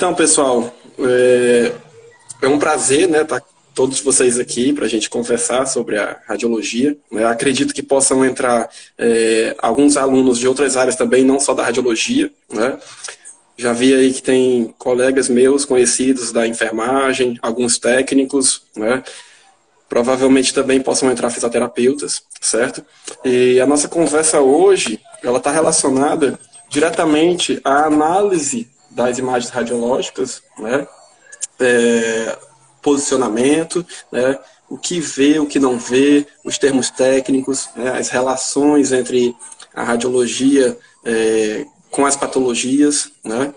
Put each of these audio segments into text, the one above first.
Então, pessoal, é um prazer, né, estar todos vocês aqui para a gente conversar sobre a radiologia, né? Acredito que possam entrar alguns alunos de outras áreas também, não só da radiologia, né? Já vi aí que tem colegas meus conhecidos da enfermagem, alguns técnicos, né? Provavelmente também possam entrar fisioterapeutas, certo? E a nossa conversa hoje, ela está relacionada diretamente à análise das imagens radiológicas, né? Posicionamento, né? O que vê, o que não vê, os termos técnicos, né? As relações entre a radiologia com as patologias, né?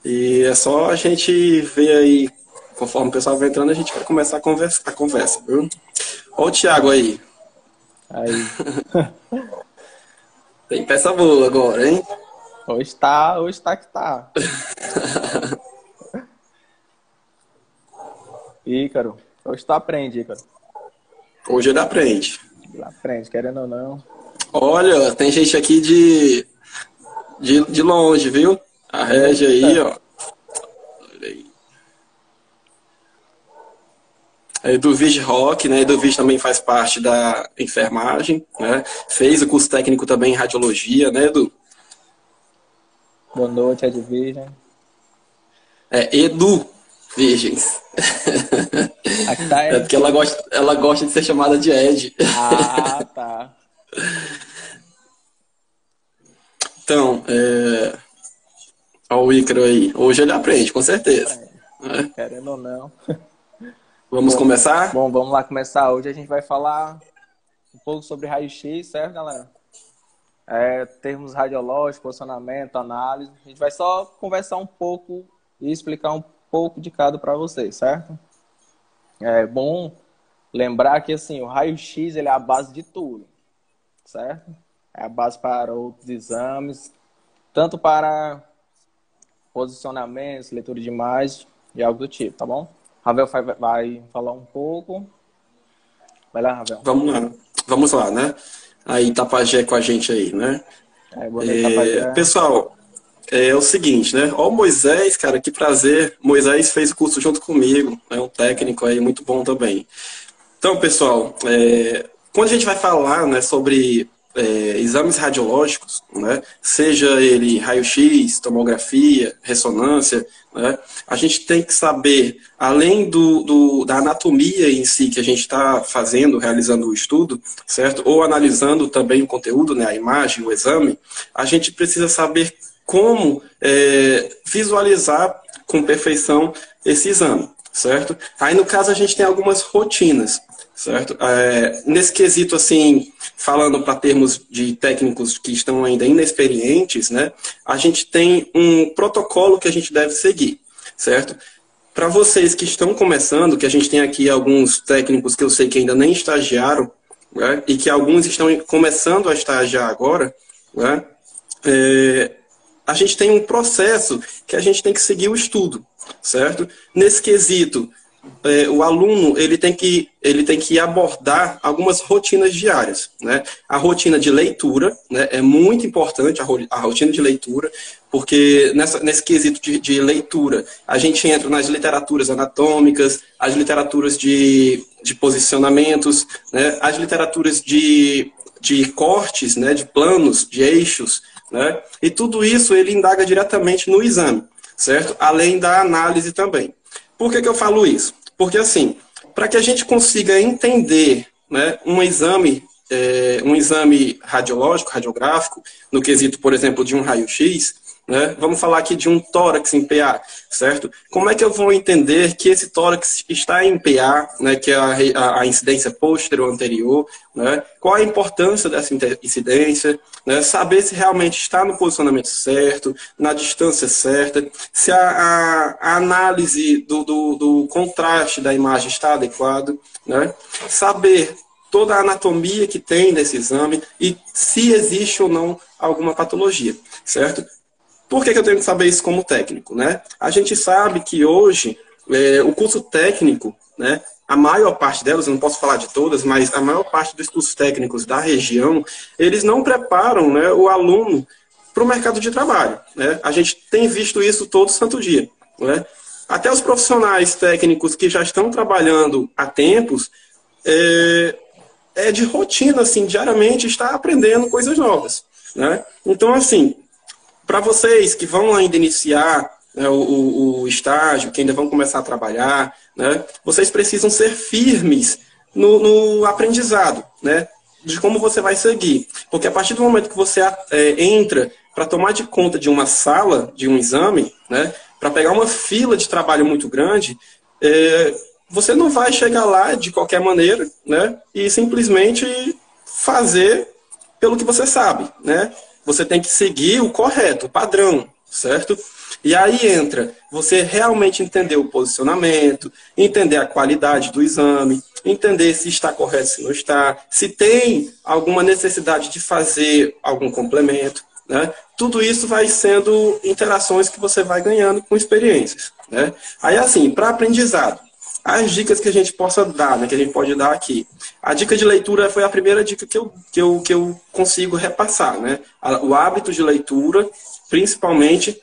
E é só a gente ver aí, conforme o pessoal vai entrando, a gente vai começar a conversa, viu? Olha o Thiago aí. Aí. Tem peça boa agora, hein? Hoje tá que tá. Ícaro. Hoje tu aprende, Ícaro. Hoje ele aprende. Ele aprende, querendo ou não. Olha, tem gente aqui de longe, viu? A Régia aí, Eita. ó. Olha aí. A Eduvis Rock, né? A Eduvis também faz parte da enfermagem, né? Fez o curso técnico também em radiologia, né, Edu? Boa noite, Edvision. Edu Virgens. Aqui tá É Ed. porque ela gosta de ser chamada de Ed. Ah, tá. Então, olha o Ícaro aí. Hoje ele aprende, com certeza. Aprende. Né? Querendo ou não. Vamos Bom, começar? vamos lá começar. Hoje a gente vai falar um pouco sobre raio-x, certo, galera? Termos radiológicos, posicionamento, análise. A gente vai só conversar um pouco e explicar um pouco de cada para vocês, certo? É bom lembrar que assim, o raio-x ele é a base de tudo, certo? É a base para outros exames, tanto para posicionamentos, leitura de imagem e algo do tipo, tá bom? Ravel vai falar um pouco. Vai lá, Ravel. Vamos lá, né? Aí Tapajé com a gente aí, né? Boa noite, Tapajé. Pessoal, é o seguinte, né? Ó o Moisés, cara, que prazer. Moisés fez o curso junto comigo, é um técnico aí muito bom também. Então, pessoal, quando a gente vai falar, né, sobre exames radiológicos, né, seja ele raio-x, tomografia, ressonância, né, a gente tem que saber, além da anatomia em si que a gente está fazendo, realizando o estudo, certo? Ou analisando também o conteúdo, né, a imagem, o exame, a gente precisa saber como visualizar com perfeição esse exame, certo? Aí, no caso, a gente tem algumas rotinas, certo? Nesse quesito, assim, falando para termos de técnicos que estão ainda inexperientes, né, a gente tem um protocolo que a gente deve seguir, certo? Para vocês que estão começando, que a gente tem aqui alguns técnicos que eu sei que ainda nem estagiaram, né, e que alguns estão começando a estagiar agora, né, a gente tem um processo que a gente tem que seguir o estudo, certo? Nesse quesito, o aluno ele tem que abordar algumas rotinas diárias, né? A rotina de leitura, né, é muito importante, a rotina de leitura, porque nesse quesito de leitura, a gente entra nas literaturas anatômicas, as literaturas de posicionamentos, né, as literaturas de cortes, né, de planos, de eixos, né? E tudo isso ele indaga diretamente no exame, certo? Além da análise também. Por que eu falo isso? Porque, assim, para que a gente consiga entender, né, um exame radiológico, radiográfico, no quesito, por exemplo, de um raio-x, né, vamos falar aqui de um tórax em PA, certo? Como é que eu vou entender que esse tórax está em PA, né, que é a incidência posterior anterior, né? Qual a importância dessa incidência, né? Saber se realmente está no posicionamento certo, na distância certa, se a análise do contraste da imagem está adequado, né? Saber toda a anatomia que tem desse exame e se existe ou não alguma patologia, certo? Por que eu tenho que saber isso como técnico, né? A gente sabe que hoje o curso técnico, né, a maior parte delas, eu não posso falar de todas, mas a maior parte dos cursos técnicos da região, eles não preparam, né, o aluno para o mercado de trabalho, né? A gente tem visto isso todo santo dia, né? Até os profissionais técnicos que já estão trabalhando há tempos, de rotina, assim, diariamente está aprendendo coisas novas, né? Então, assim, para vocês que vão ainda iniciar, né, o estágio, que ainda vão começar a trabalhar, né, vocês precisam ser firmes no aprendizado, né, de como você vai seguir. Porque a partir do momento que você entra para tomar de conta de uma sala, de um exame, né, para pegar uma fila de trabalho muito grande, você não vai chegar lá de qualquer maneira, né, e simplesmente fazer pelo que você sabe, né? Você tem que seguir o correto, o padrão, certo? E aí entra você realmente entender o posicionamento, entender a qualidade do exame, entender se está correto, se não está, se tem alguma necessidade de fazer algum complemento, né? Tudo isso vai sendo interações que você vai ganhando com experiências, né? Aí, assim, para aprendizado, as dicas que a gente possa dar, né, que a gente pode dar aqui. A dica de leitura foi a primeira dica que eu consigo repassar, né? O hábito de leitura, principalmente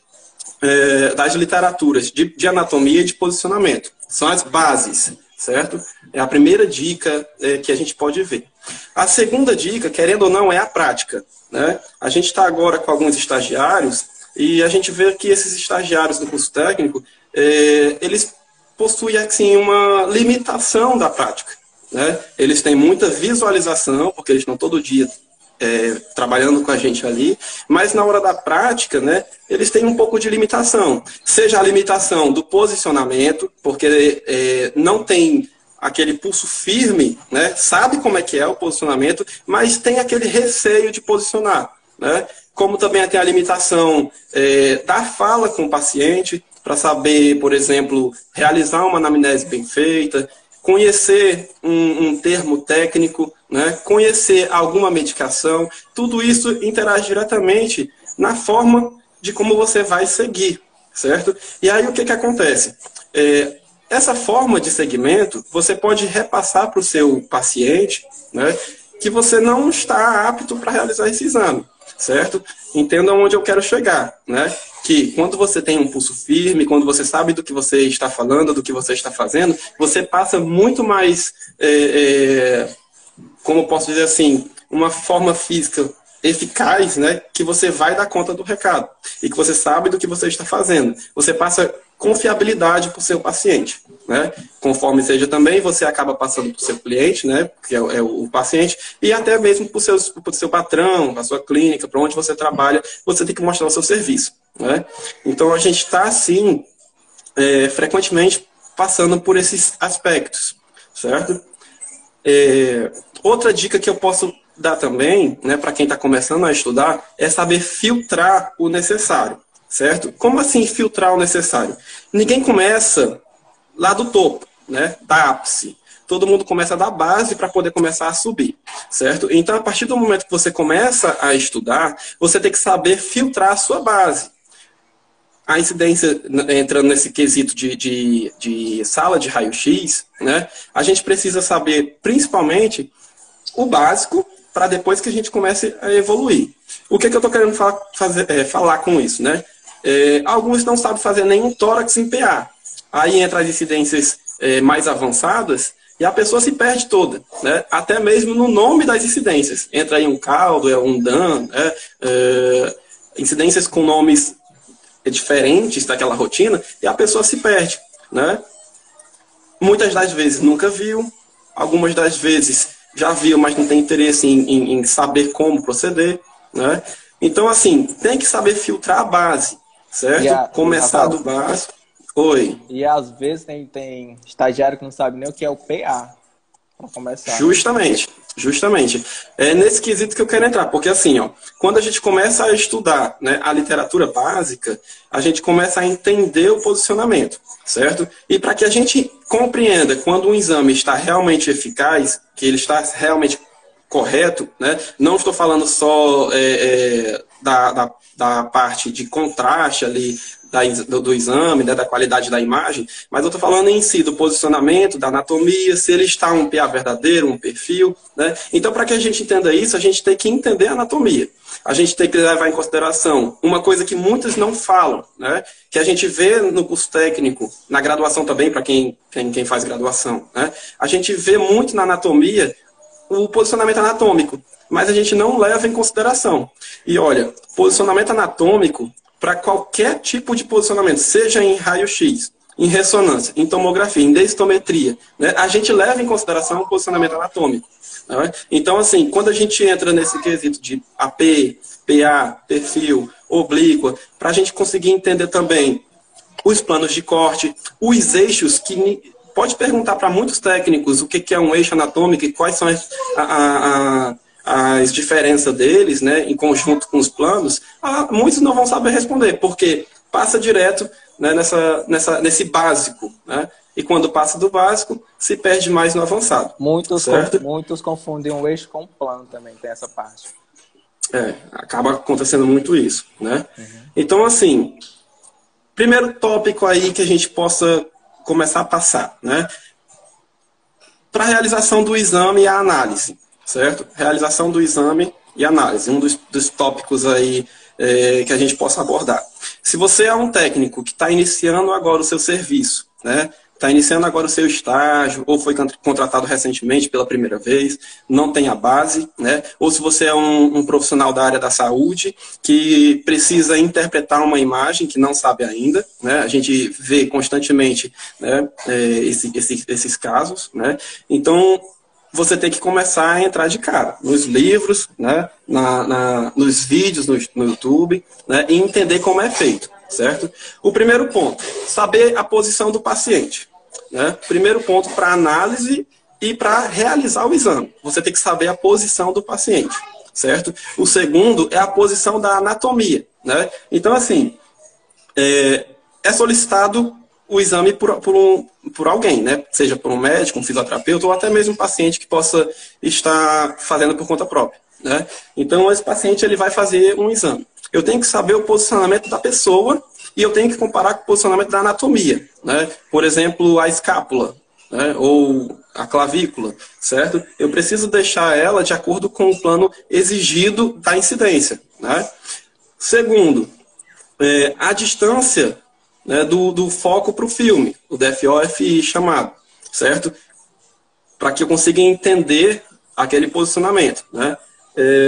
das literaturas de anatomia e de posicionamento. São as bases, certo? É a primeira dica que a gente pode ver. A segunda dica, querendo ou não, é a prática, né? A gente está agora com alguns estagiários e a gente vê que esses estagiários do curso técnico, eles possui assim, uma limitação da prática, né? Eles têm muita visualização, porque eles estão todo dia trabalhando com a gente ali, mas na hora da prática, né, eles têm um pouco de limitação. Seja a limitação do posicionamento, porque não tem aquele pulso firme, né? Sabe como é que é o posicionamento, mas tem aquele receio de posicionar, né? Como também tem a limitação da fala com o paciente, para saber, por exemplo, realizar uma anamnese bem feita, conhecer um termo técnico, né? Conhecer alguma medicação, tudo isso interage diretamente na forma de como você vai seguir, certo? E aí o que acontece? Essa forma de segmento, você pode repassar para o seu paciente, né, que você não está apto para realizar esse exame, certo? Entendam onde eu quero chegar, né? Que quando você tem um pulso firme, quando você sabe do que você está falando, do que você está fazendo, você passa muito mais, como eu posso dizer assim, uma forma física eficaz, né? Que você vai dar conta do recado e que você sabe do que você está fazendo. Você passa confiabilidade para o seu paciente, né? Conforme seja também, você acaba passando para o seu cliente, né? Que é o paciente, e até mesmo para o seu patrão, para a sua clínica, para onde você trabalha, você tem que mostrar o seu serviço, né? Então, a gente está, assim, frequentemente passando por esses aspectos, certo? Outra dica que eu posso dar também, né, para quem está começando a estudar, é saber filtrar o necessário, certo? Como assim filtrar o necessário? Ninguém começa lá do topo, né, da ápice. Todo mundo começa da base para poder começar a subir, certo? Então, a partir do momento que você começa a estudar, você tem que saber filtrar a sua base. A incidência, entrando nesse quesito de sala de raio-x, né, a gente precisa saber, principalmente, o básico, para depois que a gente comece a evoluir. O que eu estou querendo falar com isso, né? Alguns não sabem fazer nenhum tórax em PA. Aí entra as incidências mais avançadas e a pessoa se perde toda, né? Até mesmo no nome das incidências. Entra aí um caldo, um DAN, incidências com nomes diferentes daquela rotina e a pessoa se perde, né? Muitas das vezes nunca viu, algumas das vezes já viu, mas não tem interesse em saber como proceder, né? Então, assim, tem que saber filtrar a base, certo? Começar do básico. Oi. E às vezes tem estagiário que não sabe nem o que é o PA, para começar. Justamente. É nesse quesito que eu quero entrar, porque assim, ó, quando a gente começa a estudar, né, a literatura básica, a gente começa a entender o posicionamento, certo? E para que a gente compreenda quando um exame está realmente eficaz, que ele está realmente correto, né? Não estou falando só da parte de contraste ali do exame, né, da qualidade da imagem, mas eu estou falando em si do posicionamento, da anatomia, se ele está um PA verdadeiro, um perfil, né? Então, para que a gente entenda isso, a gente tem que entender a anatomia. A gente tem que levar em consideração uma coisa que muitos não falam, né? Que a gente vê no curso técnico, na graduação também, para quem faz graduação, né? A gente vê muito na anatomia o posicionamento anatômico, mas a gente não leva em consideração. E olha, posicionamento anatômico, para qualquer tipo de posicionamento, seja em raio-x, em ressonância, em tomografia, em densitometria, né, a gente leva em consideração o posicionamento anatômico. Né? Então, assim, quando a gente entra nesse quesito de AP, PA, perfil, oblíqua, para a gente conseguir entender também os planos de corte, os eixos que... Pode perguntar para muitos técnicos o que é um eixo anatômico e quais são as diferenças deles, né, em conjunto com os planos. Muitos não vão saber responder, porque passa direto, né, nesse básico, né, e quando passa do básico, se perde mais no avançado. Muitos confundem o eixo com o plano também, tem essa parte. Acaba acontecendo muito isso, né? Uhum. Então, assim, primeiro tópico aí que a gente possa começar a passar, né? Para a realização do exame e a análise, certo? Realização do exame e análise, um dos tópicos aí que a gente possa abordar. Se você é um técnico que está iniciando agora o seu serviço, né? Está iniciando agora o seu estágio, ou foi contratado recentemente pela primeira vez, não tem a base, né? Ou se você é um profissional da área da saúde que precisa interpretar uma imagem que não sabe ainda, né? A gente vê constantemente, né, esses casos, né? Então, você tem que começar a entrar de cara nos livros, né? Nos vídeos no YouTube, né? E entender como é feito, certo? O primeiro ponto, saber a posição do paciente. Né? Primeiro ponto para análise e para realizar o exame. Você tem que saber a posição do paciente, certo? O segundo é a posição da anatomia, né? Então, assim, é solicitado o exame por alguém, né? Seja por um médico, um fisioterapeuta ou até mesmo um paciente que possa estar fazendo por conta própria, né? Então, esse paciente ele vai fazer um exame. Eu tenho que saber o posicionamento da pessoa e eu tenho que comparar com o posicionamento da anatomia, né? Por exemplo, a escápula, né? Ou a clavícula, certo? Eu preciso deixar ela de acordo com o plano exigido da incidência, né? Segundo, a distância, né, do foco para o filme, o DFO-FI chamado, certo? Para que eu consiga entender aquele posicionamento, né?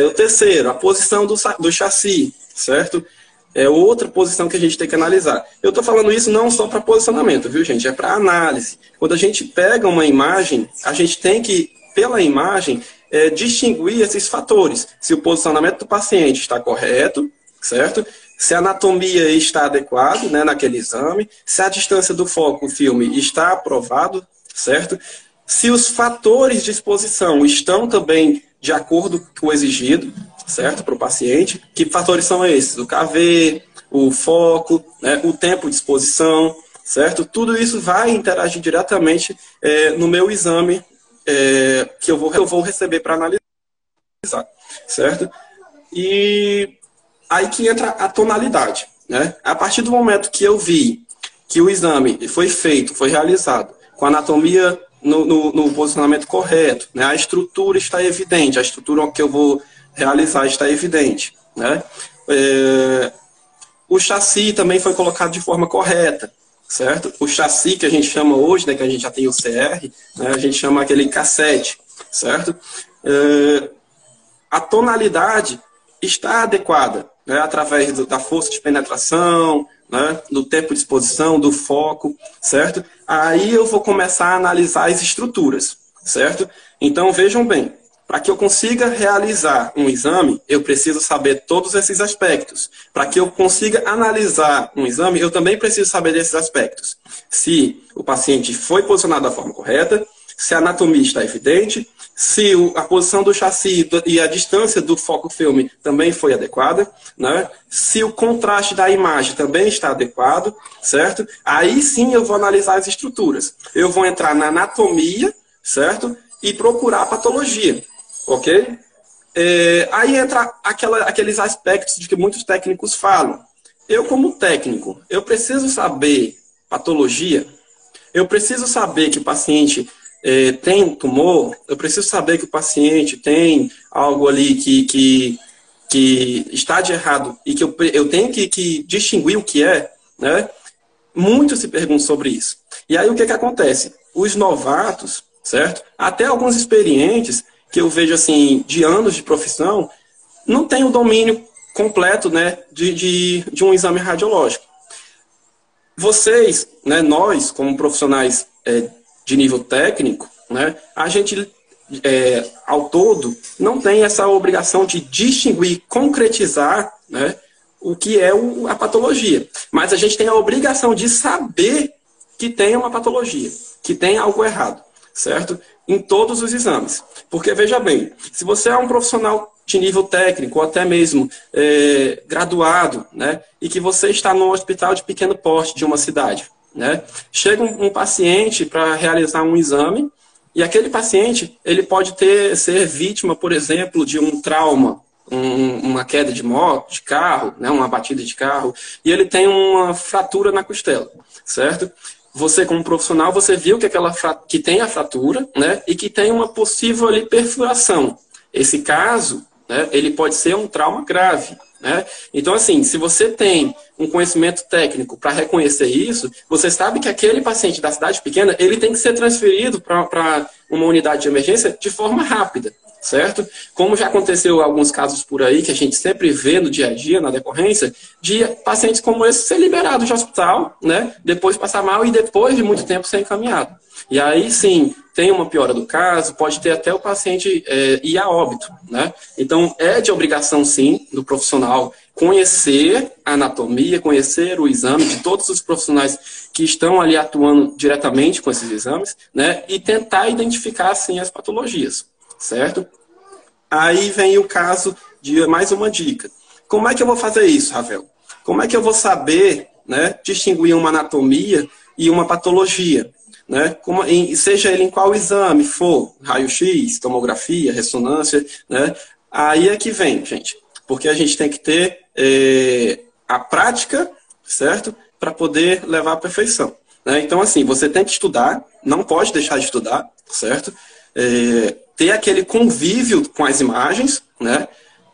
O terceiro, a posição do chassi, certo? É outra posição que a gente tem que analisar. Eu estou falando isso não só para posicionamento, viu, gente? É para análise. Quando a gente pega uma imagem, a gente tem que, pela imagem, distinguir esses fatores. Se o posicionamento do paciente está correto, certo? Se a anatomia está adequada, né, naquele exame. Se a distância do foco do filme está aprovado, certo? Se os fatores de exposição estão também de acordo com o exigido, certo? Para o paciente. Que fatores são esses? O KV, o foco, né? O tempo de exposição, certo? Tudo isso vai interagir diretamente no meu exame que eu vou receber para analisar, certo? E aí que entra a tonalidade, né? A partir do momento que eu vi que o exame foi feito, foi realizado, com a anatomia no posicionamento correto, né? A estrutura está evidente, a estrutura que eu vou realizar está evidente, né? O chassi também foi colocado de forma correta, certo? O chassi que a gente chama hoje, né, que a gente já tem o CR, né, a gente chama aquele cassete, certo? A tonalidade está adequada, né, através da força de penetração, né, do tempo de exposição, do foco, certo? Aí eu vou começar a analisar as estruturas, certo? Então, vejam bem, para que eu consiga realizar um exame, eu preciso saber todos esses aspectos. Para que eu consiga analisar um exame, eu também preciso saber desses aspectos. Se o paciente foi posicionado da forma correta, se a anatomia está evidente, se a posição do chassi e a distância do foco filme também foi adequada, né? Se o contraste da imagem também está adequado, certo? Aí sim eu vou analisar as estruturas. Eu vou entrar na anatomia, certo? E procurar a patologia. ok? Aí entra aqueles aspectos de que muitos técnicos falam. Eu, como técnico, eu preciso saber patologia, eu preciso saber que o paciente tem um tumor, eu preciso saber que o paciente tem algo ali que está de errado e que eu tenho que distinguir o que é, né? Muito se pergunta sobre isso. E aí o que acontece? Os novatos, certo? Até alguns experientes, que eu vejo assim, de anos de profissão, não têm o domínio completo, né, de um exame radiológico. Vocês, né, nós, como profissionais de nível técnico, né, a gente, ao todo, não tem essa obrigação de distinguir, concretizar, né, o que é a patologia. Mas a gente tem a obrigação de saber que tem uma patologia, que tem algo errado, certo? Em todos os exames. Porque, veja bem, se você é um profissional de nível técnico, ou até mesmo graduado, né, e que você está num hospital de pequeno porte de uma cidade, né, chega um paciente para realizar um exame, e aquele paciente ele pode ser vítima, por exemplo, de um trauma, uma queda de moto, de carro, né, uma batida de carro, e ele tem uma fratura na costela, certo? Você, como profissional, você viu que tem a fratura, né, e que tem uma possível ali perfuração. Esse caso, né, ele pode ser um trauma grave, né? Então, assim, se você tem um conhecimento técnico para reconhecer isso, você sabe que aquele paciente da cidade pequena, ele tem que ser transferido para uma unidade de emergência de forma rápida, certo? Como já aconteceu alguns casos por aí, que a gente sempre vê no dia a dia, na decorrência, de pacientes como esse ser liberado de hospital, né? Depois passar mal e depois de muito tempo ser encaminhado. E aí, sim, tem uma piora do caso, pode ter até o paciente ir a óbito, né? Então, é de obrigação, sim, do profissional conhecer a anatomia, conhecer o exame de todos os profissionais que estão ali atuando diretamente com esses exames, né? E tentar identificar, sim, as patologias, certo? Aí vem o caso de mais uma dica. Como é que eu vou fazer isso, Ravel? Como é que eu vou saber, né, distinguir uma anatomia e uma patologia? Né? Seja ele em qual exame for, raio-x, tomografia, ressonância, né? Aí é que vem, gente. Porque a gente tem que ter a prática, certo? Para poder levar à perfeição. Né? Então, assim, você tem que estudar, não pode deixar de estudar, certo? Ter aquele convívio com as imagens, né?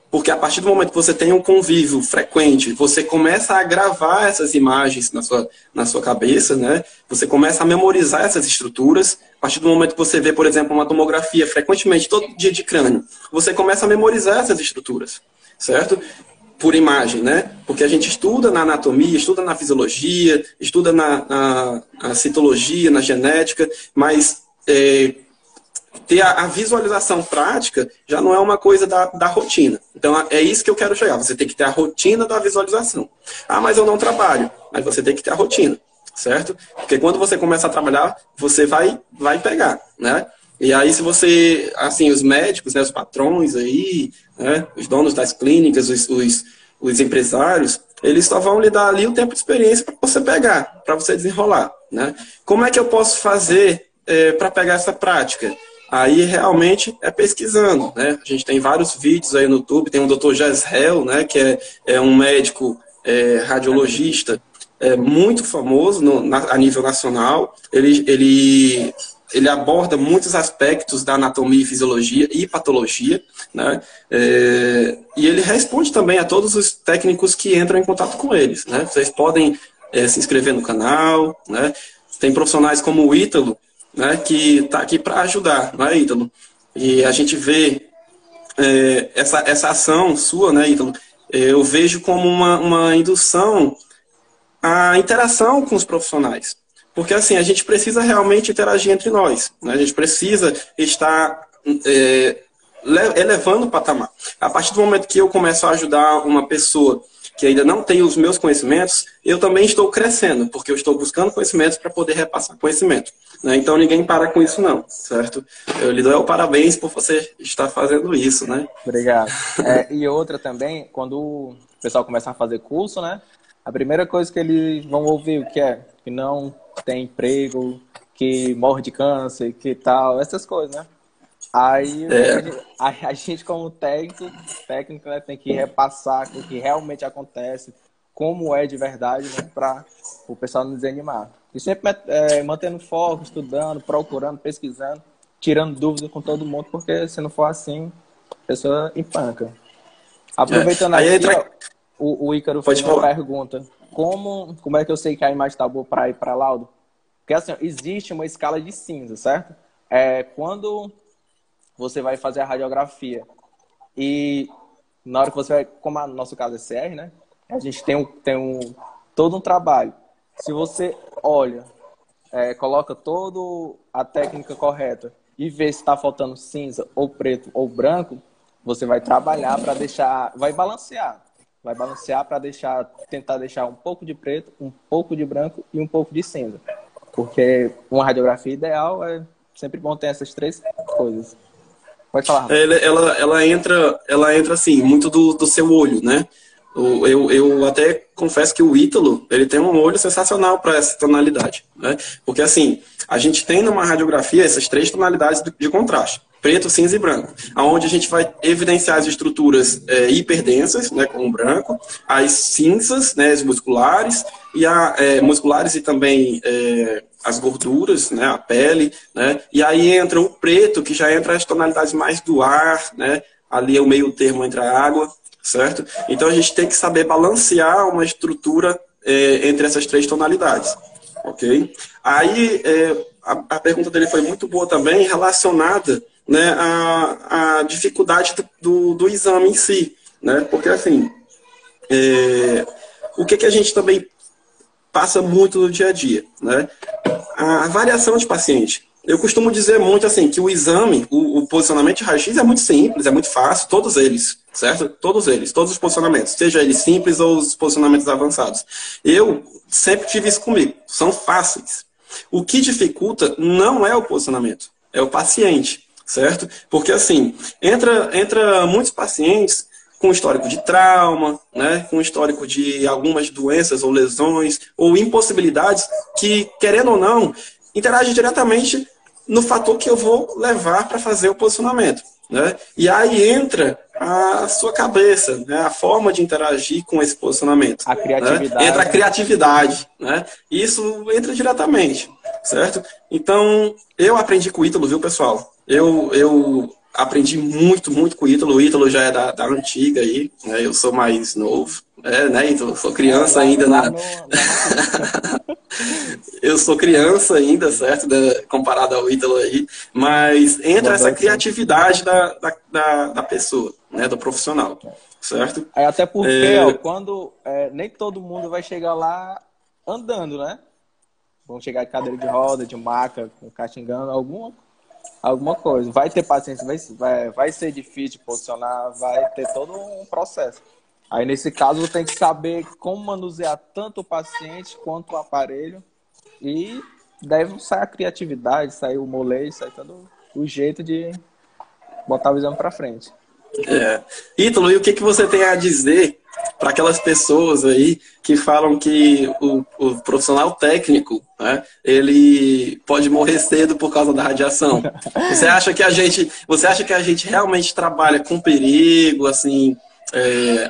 Porque a partir do momento que você tem um convívio frequente, você começa a gravar essas imagens na sua cabeça, né? Você começa a memorizar essas estruturas. A partir do momento que você vê, por exemplo, uma tomografia frequentemente, todo dia de crânio, você começa a memorizar essas estruturas, certo? Por imagem, né? Porque a gente estuda na anatomia, estuda na fisiologia, estuda na citologia, na genética, mas ter a visualização prática já não é uma coisa da rotina. Então, é isso que eu quero chegar. Você tem que ter a rotina da visualização. Ah, mas eu não trabalho. Mas você tem que ter a rotina, certo? Porque quando você começa a trabalhar, você vai pegar, né? E aí, se você, assim, os médicos, né, os patrões aí, né, os donos das clínicas, os empresários, eles só vão lhe dar ali o tempo de experiência para você pegar, para você desenrolar, né? Como é que eu posso fazer para pegar essa prática? Aí realmente é pesquisando, né? A gente tem vários vídeos aí no YouTube, tem o Dr. Jezreel, né, que é um médico radiologista muito famoso a nível nacional. Ele aborda muitos aspectos da anatomia, fisiologia e patologia, né? E ele responde também a todos os técnicos que entram em contato com eles, né? Vocês podem se inscrever no canal, né? Tem profissionais como o Ítalo, né, que está aqui para ajudar, não é, Ítalo? E a gente vê essa ação sua, né, Ítalo, eu vejo como uma indução à interação com os profissionais. Porque, assim, a gente precisa realmente interagir entre nós, né? A gente precisa estar elevando o patamar. A partir do momento que eu começo a ajudar uma pessoa que ainda não tem os meus conhecimentos, eu também estou crescendo, porque eu estou buscando conhecimentos para poder repassar conhecimento. Né? Então ninguém para com isso não, certo? Eu lhe dou parabéns por você estar fazendo isso, né? Obrigado. E outra também, quando o pessoal começa a fazer curso, né? A primeira coisa que eles vão ouvir o que é? Que não tem emprego, que morre de câncer, que tal, essas coisas, né? Aí o que, é que É, a gente como técnico, né, tem que repassar o que realmente acontece, como é de verdade, né, para o pessoal não desanimar. E sempre mantendo foco, estudando, procurando, pesquisando, tirando dúvidas com todo mundo, porque se não for assim, a pessoa empanca. Aproveitando Aí aqui, entra. ó, o Ícaro Pode fez uma falar. pergunta. Como é que eu sei que a imagem está boa para ir para laudo? Porque assim, ó, existe uma escala de cinza, certo? Quando você vai fazer a radiografia e na hora que você vai, como no nosso caso é CR, né? A gente todo um trabalho. Se você olha, coloca toda a técnica correta e vê se está faltando cinza, ou preto, ou branco, você vai trabalhar para deixar, vai balancear para tentar deixar um pouco de preto, um pouco de branco e um pouco de cinza, porque uma radiografia ideal é sempre bom ter essas três coisas. Pode falar, Rafa. Ela entra assim, muito do seu olho, né? Eu até confesso que o Ítalo, ele tem um olho sensacional para essa tonalidade, né? Porque assim, a gente tem numa radiografia essas três tonalidades de contraste, preto, cinza e branco, aonde a gente vai evidenciar as estruturas hiperdensas, né, com o branco, as cinzas, né, as musculares musculares e também as gorduras, né, a pele, né? E aí entra o preto, que já entra as tonalidades mais do ar, né? Ali é o meio termo entre a água, certo? Então a gente tem que saber balancear uma estrutura entre essas três tonalidades, ok? Aí a pergunta dele foi muito boa também, relacionada, né, à dificuldade do exame em si, né? Porque assim, o que a gente também passa muito no dia a dia, né? A variação de paciente. Eu costumo dizer muito assim que o exame, o posicionamento de raio-x é muito simples, é muito fácil, todos eles, certo? Todos eles, todos os posicionamentos, seja eles simples ou os posicionamentos avançados. Eu sempre tive isso comigo, são fáceis. O que dificulta não é o posicionamento, é o paciente, certo? Porque assim, entra muitos pacientes com histórico de trauma, né, com histórico de algumas doenças ou lesões ou impossibilidades que, querendo ou não, interagem diretamente no fator que eu vou levar para fazer o posicionamento. Né? E aí entra a sua cabeça, né? A forma de interagir com esse posicionamento. A Né? Entra a criatividade, né? criatividade. Né? Isso entra diretamente, certo? Então, eu aprendi com o Ítalo, viu, pessoal? Eu aprendi muito, muito com o Ítalo. O Ítalo já é da antiga aí, né? Eu sou mais novo. Né, Ítalo? Sou criança Lá, ainda lá, na, no, lá na clínica. eu sou criança ainda, certo? Comparado ao Ítalo aí. Mas Do entra essa adolescente. criatividade da pessoa, né? Do profissional, certo? Até porque, ó, É, quando nem todo mundo vai chegar lá andando, né? Vão chegar de cadeira de roda, de maca, com caxingando, alguma coisa. Vai ter paciência, vai ser difícil de posicionar, vai ter todo um processo. Aí, nesse caso, tem que saber como manusear tanto o paciente quanto o aparelho e deve sair a criatividade, sair o molejo, sair todo o jeito de botar o exame para frente. Ítalo, e o que, que você tem a dizer para aquelas pessoas aí que falam que o profissional técnico, né, ele pode morrer cedo por causa da radiação? Você acha que a gente realmente trabalha com perigo, assim,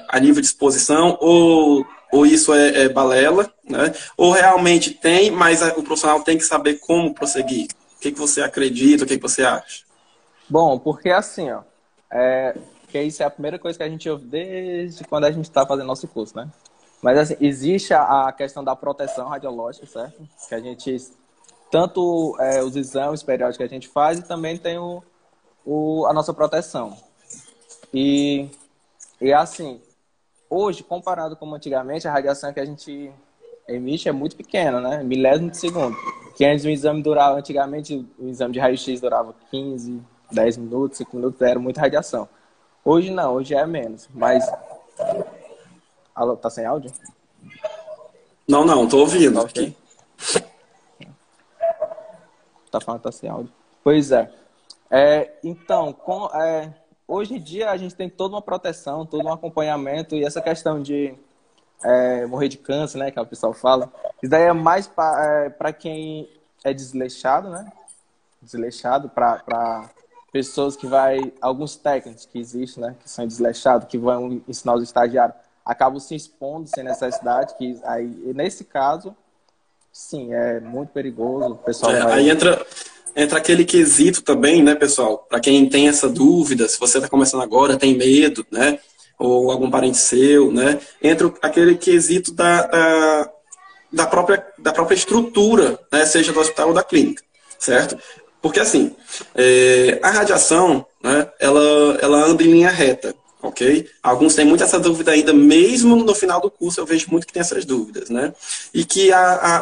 a nível de exposição, ou isso é balela, né? Ou realmente tem, mas o profissional tem que saber como prosseguir? O que, que você acredita? O que, que você acha? Bom, porque assim, ó, que isso é a primeira coisa que a gente ouve desde quando a gente está fazendo nosso curso, né? Mas assim, existe a questão da proteção radiológica, certo? Que a gente, tanto os exames periódicos que a gente faz e também tem a nossa proteção. E, e assim, hoje, comparado com antigamente, a radiação que a gente emite é muito pequena, né? Milésimo de segundo. Que antes o exame durava, antigamente o exame de raio-x durava 15, 10 minutos, 5 minutos, era muita radiação. Hoje não, hoje é menos. Mas. Alô, tá sem áudio? Não, não, tô Tá ouvindo ok? aqui. Tá falando que tá sem áudio. Pois é. Então, hoje em dia a gente tem toda uma proteção, todo um acompanhamento, e essa questão de morrer de câncer, né, que o pessoal fala, isso daí é mais para quem é desleixado, né? Desleixado para pessoas que vai, alguns técnicos que existem, né, que são desleixados, que vão ensinar os estagiários, acabam se expondo sem necessidade, que aí, nesse caso, sim, é muito perigoso, o pessoal vai... Aí entra aquele quesito também, né, pessoal? Para quem tem essa dúvida, se você está começando agora, tem medo, né? Ou algum parente seu, né? Entra aquele quesito da própria estrutura, né? Seja do hospital ou da clínica, certo? Porque, assim, a radiação, né, ela anda em linha reta, ok? Alguns têm muito essa dúvida ainda, mesmo no final do curso eu vejo muito que tem essas dúvidas, né? E que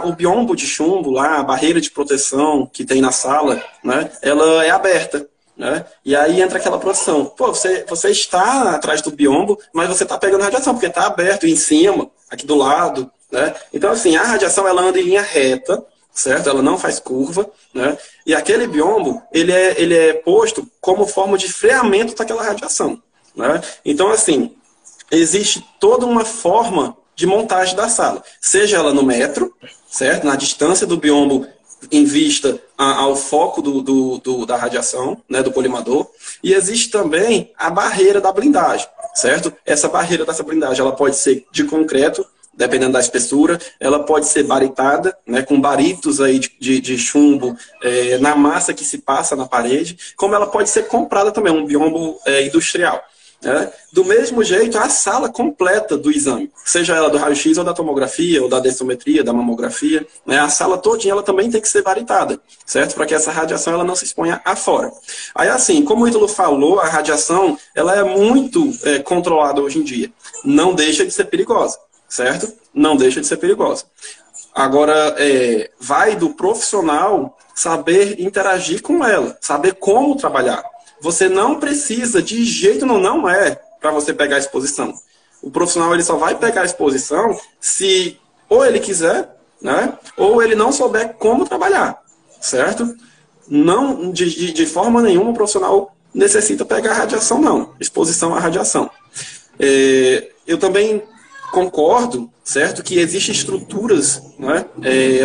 o biombo de chumbo lá, a barreira de proteção que tem na sala, né, ela é aberta, né? E aí entra aquela proteção. Pô, você está atrás do biombo, mas você está pegando radiação, porque está aberto em cima, aqui do lado, né? Então, assim, a radiação ela anda em linha reta, certo? Ela não faz curva, né? E aquele biombo, ele é posto como forma de freamento daquela radiação, né? Então, assim, existe toda uma forma de montagem da sala, seja ela no metro, certo? Na distância do biombo em vista ao foco da radiação, né, do colimador, e existe também a barreira da blindagem, certo? Essa barreira dessa blindagem, ela pode ser de concreto, dependendo da espessura, ela pode ser baritada, né, com baritos aí de chumbo na massa que se passa na parede, como ela pode ser comprada também, um biombo industrial. Né? Do mesmo jeito, a sala completa do exame, seja ela do raio-x ou da tomografia, ou da densitometria, da mamografia, né? A sala todinha ela também tem que ser baritada, certo? Para que essa radiação ela não se exponha afora. Aí assim, como o Ítalo falou, a radiação ela é muito controlada hoje em dia. Não deixa de ser perigosa, certo? Não deixa de ser perigosa. Agora, vai do profissional saber interagir com ela, saber como trabalhar. Você não precisa, de jeito não para você pegar a exposição. O profissional ele só vai pegar a exposição se ou ele quiser, né, ou ele não souber como trabalhar, certo? Não, de forma nenhuma o profissional necessita pegar a radiação, não. Exposição à radiação. Eu também concordo, certo, que existem estruturas, né,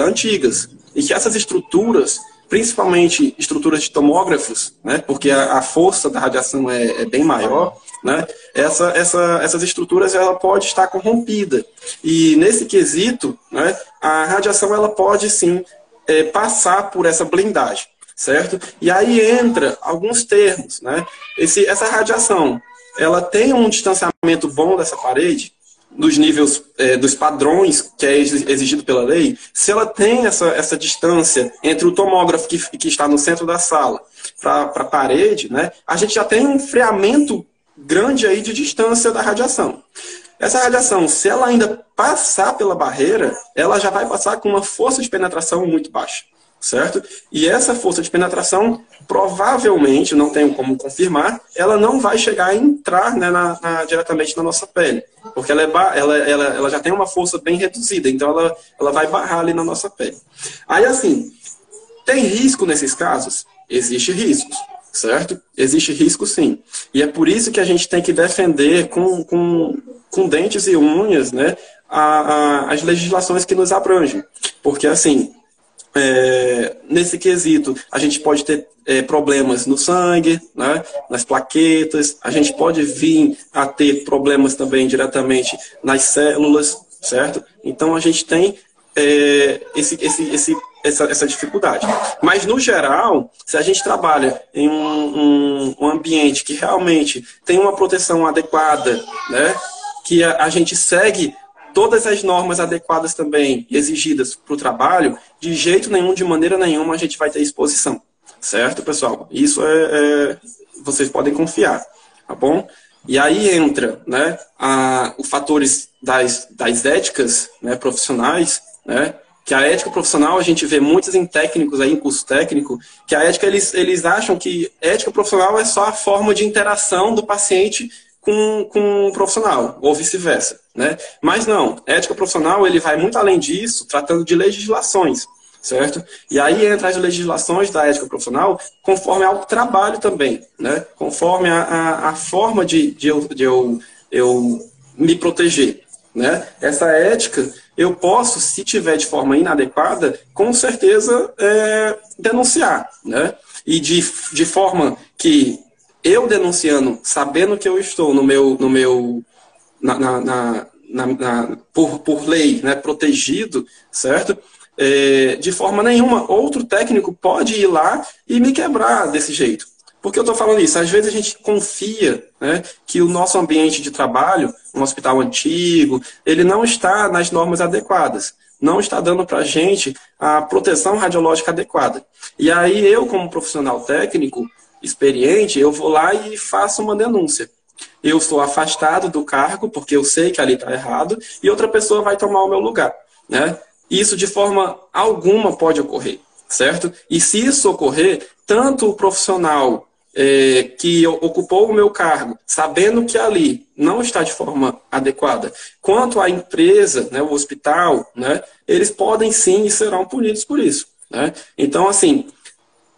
antigas, e que essas estruturas, principalmente estruturas de tomógrafos, né, porque a força da radiação é bem maior, né, essas estruturas ela pode estar corrompida. E nesse quesito, né, a radiação ela pode sim passar por essa blindagem, certo? E aí entra alguns termos, né? Essa radiação, ela tem um distanciamento bom dessa parede, dos níveis, dos padrões que é exigido pela lei, se ela tem essa distância entre o tomógrafo que está no centro da sala para a parede, né, a gente já tem um freamento grande aí de distância da radiação. Essa radiação, se ela ainda passar pela barreira, ela já vai passar com uma força de penetração muito baixa, certo? E essa força de penetração, provavelmente, não tenho como confirmar, ela não vai chegar a entrar, né, diretamente na nossa pele, porque ela já tem uma força bem reduzida, então ela vai barrar ali na nossa pele. Aí, assim, tem risco nesses casos? Existe riscos, certo? Existe risco, sim. E é por isso que a gente tem que defender com dentes e unhas, né, as legislações que nos abrangem. Porque, assim, nesse quesito, a gente pode ter problemas no sangue, né, nas plaquetas, a gente pode vir a ter problemas também nas células, certo? Então, a gente tem essa dificuldade. Mas, no geral, se a gente trabalha em um ambiente que realmente tem uma proteção adequada, né, que a gente segue todas as normas adequadas também exigidas para o trabalho, de jeito nenhum, de maneira nenhuma, a gente vai ter exposição. Certo, pessoal? Isso vocês podem confiar, tá bom? E aí entra, né, os fatores das éticas, né, profissionais, né, que a ética profissional, a gente vê muitos em técnicos, aí, em curso técnico, que a ética, eles acham que ética profissional é só a forma de interação do paciente com o profissional, ou vice-versa, né? Mas não, ética profissional ele vai muito além disso, tratando de legislações, certo? E aí entra as legislações da ética profissional conforme ao trabalho também, né? Conforme a forma de eu me proteger, né? Essa ética, eu posso, se tiver de forma inadequada, com certeza denunciar, né? E de forma que eu denunciando, sabendo que eu estou por lei, né, protegido, certo? De forma nenhuma, outro técnico pode ir lá e me quebrar desse jeito. Por que eu estou falando isso? Às vezes a gente confia, né, que o nosso ambiente de trabalho, um hospital antigo, ele não está nas normas adequadas. Não está dando para a gente a proteção radiológica adequada. E aí eu, como profissional técnico, experiente, eu vou lá e faço uma denúncia. Eu sou afastado do cargo, porque eu sei que ali está errado, e outra pessoa vai tomar o meu lugar, né? Isso de forma alguma pode ocorrer, certo? E se isso ocorrer, tanto o profissional que ocupou o meu cargo, sabendo que ali não está de forma adequada, quanto a empresa, né, o hospital, né, eles podem sim e serão punidos por isso, né? Então, assim,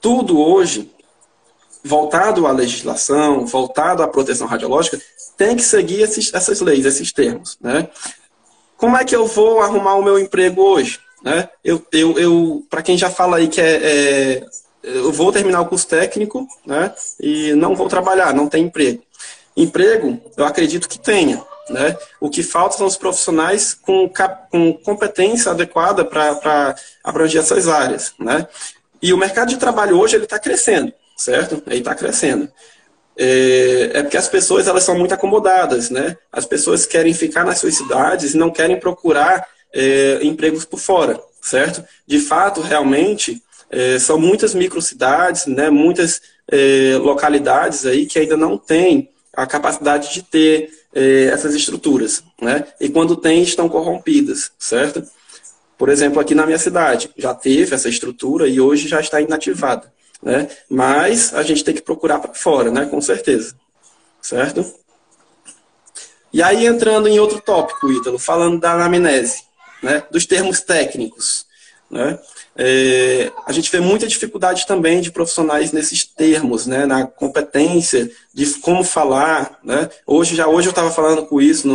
tudo hoje, voltado à legislação, voltado à proteção radiológica, tem que seguir essas leis, esses termos, né? Como é que eu vou arrumar o meu emprego hoje? Né? Para quem já fala aí que eu vou terminar o curso técnico, né, e não vou trabalhar, não tem emprego. Emprego, eu acredito que tenha. Né? O que falta são os profissionais com competência adequada para abranger essas áreas. Né? E o mercado de trabalho hoje ele está crescendo, certo? Ele está crescendo. Porque as pessoas elas são muito acomodadas, né? As pessoas querem ficar nas suas cidades e não querem procurar empregos por fora, certo? De fato, realmente, são muitas microcidades, né? Muitas localidades aí que ainda não têm a capacidade de ter essas estruturas, né? E quando tem, estão corrompidas, certo? Por exemplo, aqui na minha cidade, já teve essa estrutura e hoje já está inativada. Né? Mas a gente tem que procurar para fora, né? Com certeza. Certo? E aí, entrando em outro tópico, Ítalo, falando da anamnese, né? Dos termos técnicos. Né? A gente vê muita dificuldade também de profissionais nesses termos, né? Na competência de como falar. Né? Hoje eu estava falando com isso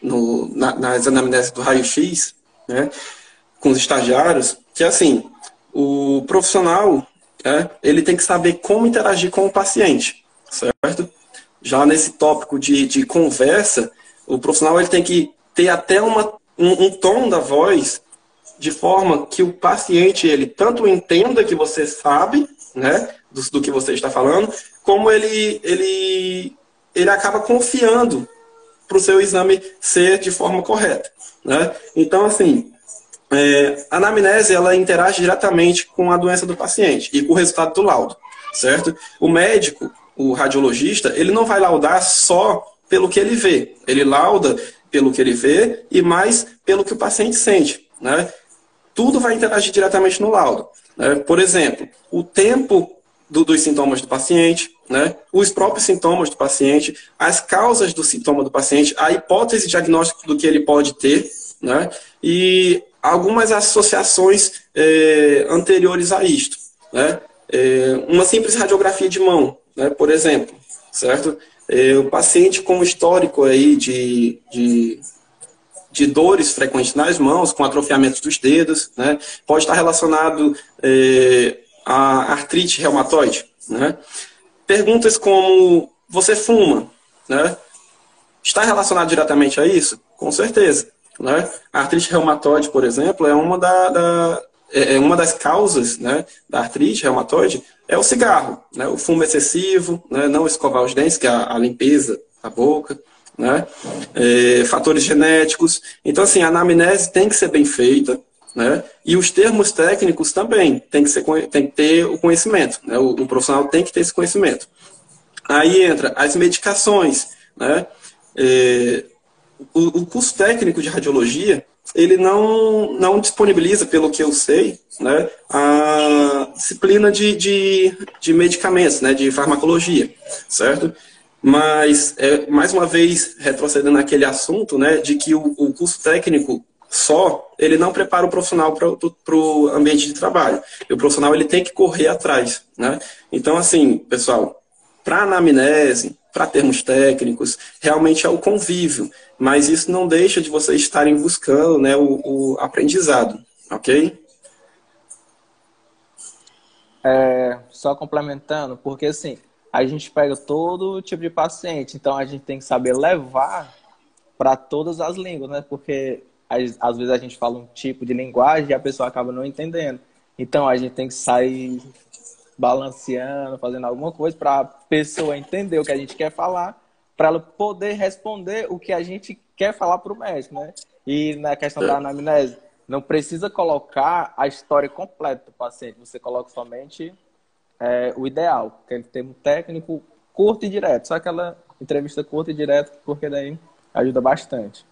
nas anamneses do raio-x, né? Com os estagiários, que assim, o profissional ele tem que saber como interagir com o paciente, certo? Já nesse tópico de conversa, o profissional ele tem que ter até um tom da voz de forma que o paciente ele tanto entenda que você sabe, né, do que você está falando, como ele acaba confiando para o seu exame ser de forma correta, né? Então, assim, a anamnese ela interage diretamente com a doença do paciente e com o resultado do laudo, certo? O médico, o radiologista, ele não vai laudar só pelo que ele vê. Ele lauda pelo que ele vê e mais pelo que o paciente sente, né? Tudo vai interagir diretamente no laudo. Né? Por exemplo, o tempo dos sintomas do paciente, né? Os próprios sintomas do paciente, as causas do sintoma do paciente, a hipótese diagnóstica do que ele pode ter, né? E algumas associações anteriores a isto. Né? Uma simples radiografia de mão, né, por exemplo, certo? O paciente com histórico aí de dores frequentes nas mãos, com atrofiamento dos dedos, né, pode estar relacionado a artrite reumatoide. Né? Perguntas como, você fuma? Né? Está relacionado diretamente a isso? Com certeza. Né? A artrite reumatoide, por exemplo, é uma das causas, né, da artrite reumatoide, é o cigarro, né? O fumo excessivo, né? Não escovar os dentes, que é a limpeza da boca, né? Fatores genéticos. Então, assim, a anamnese tem que ser bem feita, né? E os termos técnicos também tem que ter o conhecimento, né? O profissional tem que ter esse conhecimento. Aí entra as medicações, né? O curso técnico de radiologia, ele não disponibiliza, pelo que eu sei, né, a disciplina de medicamentos, né, de farmacologia, certo? Mas, mais uma vez, retrocedendo naquele assunto, né, de que o curso técnico só, ele não prepara o profissional para o ambiente de trabalho. E o profissional ele tem que correr atrás. Né? Então, assim, pessoal, para anamnese, para termos técnicos, realmente é o convívio. Mas isso não deixa de vocês estarem buscando, né, o aprendizado, ok? Só complementando, porque assim, a gente pega todo tipo de paciente, então a gente tem que saber levar para todas as línguas, né? Porque às vezes a gente fala um tipo de linguagem e a pessoa acaba não entendendo. Então a gente tem que sair balanceando, fazendo alguma coisa para a pessoa entender o que a gente quer falar, para ela poder responder o que a gente quer falar para o médico, né? E na questão da anamnese, não precisa colocar a história completa do paciente, você coloca somente o ideal, que é ter um técnico curto e direto, só aquela entrevista curta e direta, porque daí ajuda bastante.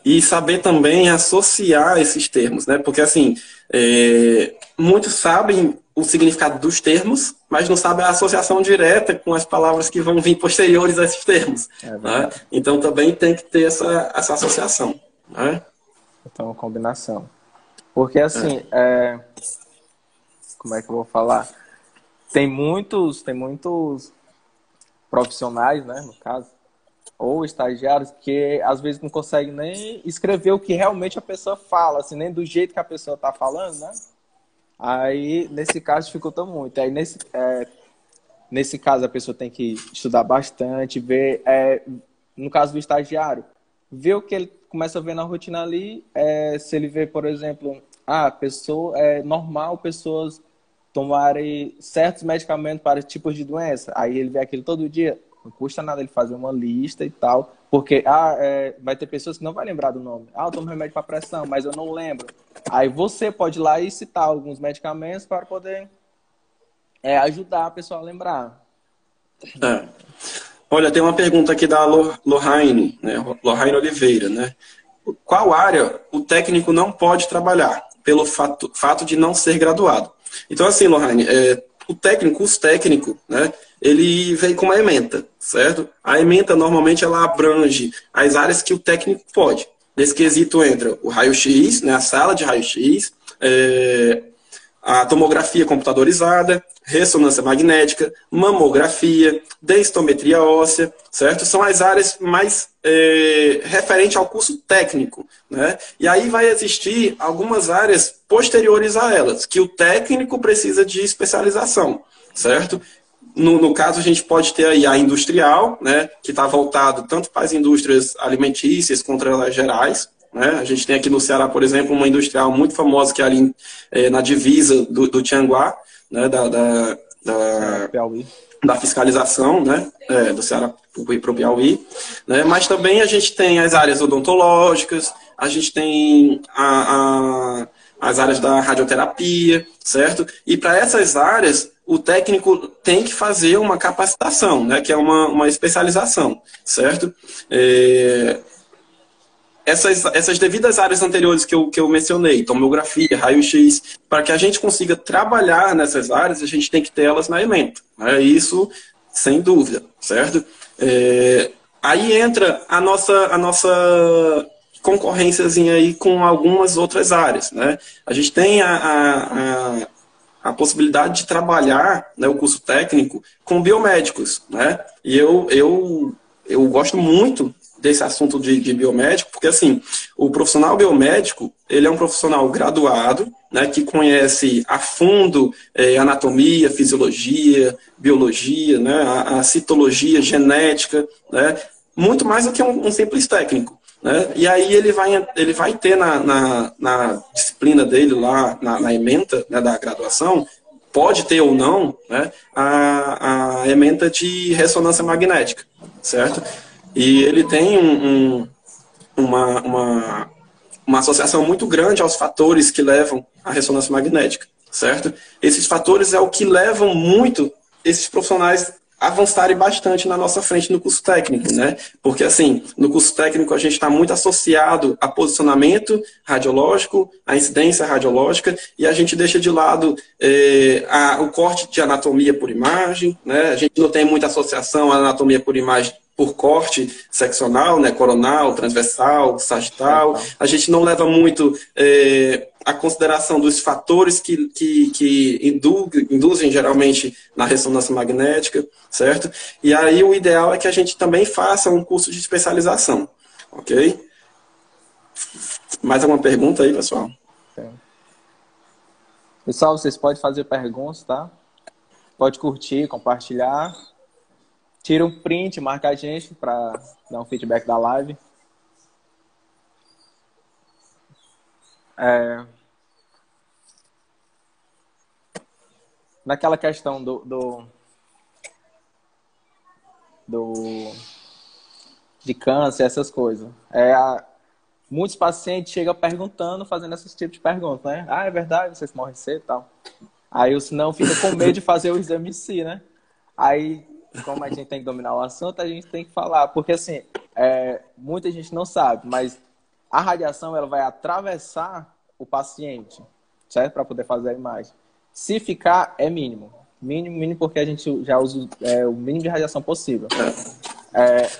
E saber também associar esses termos, né? Porque, assim, muitos sabem o significado dos termos, mas não sabem a associação direta com as palavras que vão vir posteriores a esses termos. Né? Então, também tem que ter essa associação. Né? Então, uma combinação. Porque, assim, como é que eu vou falar? Tem muitos profissionais, né, no caso, ou estagiários, que às vezes não conseguem nem escrever o que realmente a pessoa fala, assim, nem do jeito que a pessoa está falando, né? Aí, nesse caso, dificulta muito. Aí, nesse caso, a pessoa tem que estudar bastante, ver, no caso do estagiário, ver o que ele começa a ver na rotina ali, se ele vê, por exemplo, é normal pessoas tomarem certos medicamentos para tipos de doença, aí ele vê aquilo todo dia, não custa nada ele fazer uma lista e tal, porque vai ter pessoas que não vai lembrar do nome. Eu tomo remédio para pressão, mas eu não lembro. Aí você pode ir lá e citar alguns medicamentos para poder ajudar a pessoa a lembrar. Olha, tem uma pergunta aqui da Lohane, né? Lohane Oliveira, né? Qual área o técnico não pode trabalhar pelo fato de não ser graduado? Então, assim, Lohane, os técnicos, né? Ele vem com uma ementa, certo? A ementa, normalmente, ela abrange as áreas que o técnico pode. Nesse quesito entra o raio-x, né? A sala de raio-x, a tomografia computadorizada, ressonância magnética, mamografia, densitometria óssea, certo? São as áreas mais referentes ao curso técnico, né? E aí vai existir algumas áreas posteriores a elas, que o técnico precisa de especialização, certo? No caso, a gente pode ter aí a industrial, né, que está voltado tanto para as indústrias alimentícias quanto as gerais, né? A gente tem aqui no Ceará, por exemplo, uma industrial muito famosa que é ali na divisa do Tianguá, né, Piauí. Da fiscalização, né, do Ceará para o Piauí, né? Mas também a gente tem as áreas odontológicas, a gente tem as áreas da radioterapia, certo? E para essas áreas, o técnico tem que fazer uma capacitação, né, que é uma especialização, certo? Essas devidas áreas anteriores que eu mencionei, tomografia, raio-x, para que a gente consiga trabalhar nessas áreas, a gente tem que ter elas na ementa. Isso, sem dúvida, certo? Aí entra a nossa concorrênciazinha aí com algumas outras áreas, né? A gente tem a possibilidade de trabalhar, né, o curso técnico com biomédicos, né? E eu gosto muito desse assunto de biomédico, porque assim, o profissional biomédico, ele é um profissional graduado, né, que conhece a fundo anatomia, fisiologia, biologia, né, a citologia, genética, né, muito mais do que um simples técnico. Né? E aí ele vai ter na disciplina dele lá, na ementa, né, da graduação, pode ter ou não, né, a ementa de ressonância magnética, certo? E ele tem uma associação muito grande aos fatores que levam à ressonância magnética, certo? Esses fatores é o que levam muito esses profissionais avançarem bastante na nossa frente no curso técnico, né? Porque, assim, no curso técnico a gente está muito associado a posicionamento radiológico, a incidência radiológica, e a gente deixa de lado o corte de anatomia por imagem, né? A gente não tem muita associação à anatomia por imagem por corte seccional, né, coronal, transversal, sagital. A gente não leva muito a consideração dos fatores que induzem geralmente na ressonância magnética, certo? E aí o ideal é que a gente também faça um curso de especialização, ok? Mais alguma pergunta aí, pessoal? Pessoal, vocês podem fazer perguntas, tá? Pode curtir, compartilhar. Tira um print, marca a gente para dar um feedback da live. Naquela questão de câncer, essas coisas. Muitos pacientes chegam perguntando, fazendo esse tipo de pergunta, né? Ah, é verdade, vocês morrem cedo e tal. Aí o senão fica com medo de fazer o exame em si, né? Aí, como a gente tem que dominar o assunto, a gente tem que falar. Porque, assim, muita gente não sabe, mas a radiação ela vai atravessar o paciente, certo? Para poder fazer a imagem. Se ficar, é mínimo. Mínimo porque a gente já usa o mínimo de radiação possível.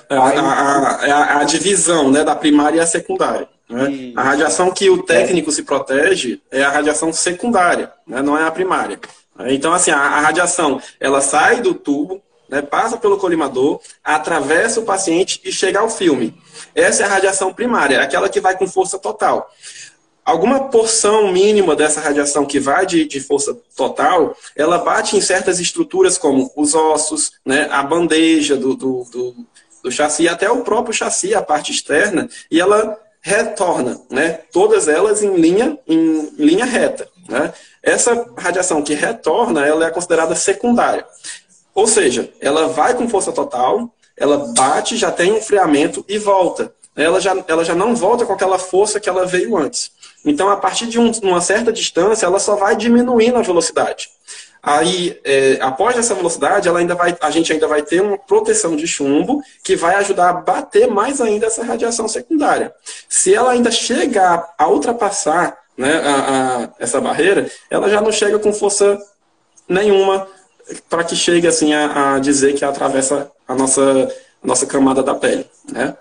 A divisão, né, da primária e a secundária. Né? A radiação que o técnico se protege é a radiação secundária, né, não é a primária. Então, assim, a radiação, ela sai do tubo, né, passa pelo colimador, atravessa o paciente e chega ao filme. Essa é a radiação primária, aquela que vai com força total. Alguma porção mínima dessa radiação que vai de força total, ela bate em certas estruturas como os ossos, né, a bandeja do chassi, até o próprio chassi, a parte externa, e ela retorna, né, todas elas em linha reta. Né? Essa radiação que retorna, ela é considerada secundária. Ou seja, ela vai com força total, ela bate, já tem um friamento e volta. Ela já não volta com aquela força que ela veio antes. Então, a partir de uma certa distância, ela só vai diminuindo a velocidade. Aí, após essa velocidade, a gente ainda vai ter uma proteção de chumbo que vai ajudar a bater mais ainda essa radiação secundária. Se ela ainda chegar a ultrapassar, né, essa barreira, ela já não chega com força nenhuma para que chegue assim, a dizer que atravessa a nossa camada da pele. Né?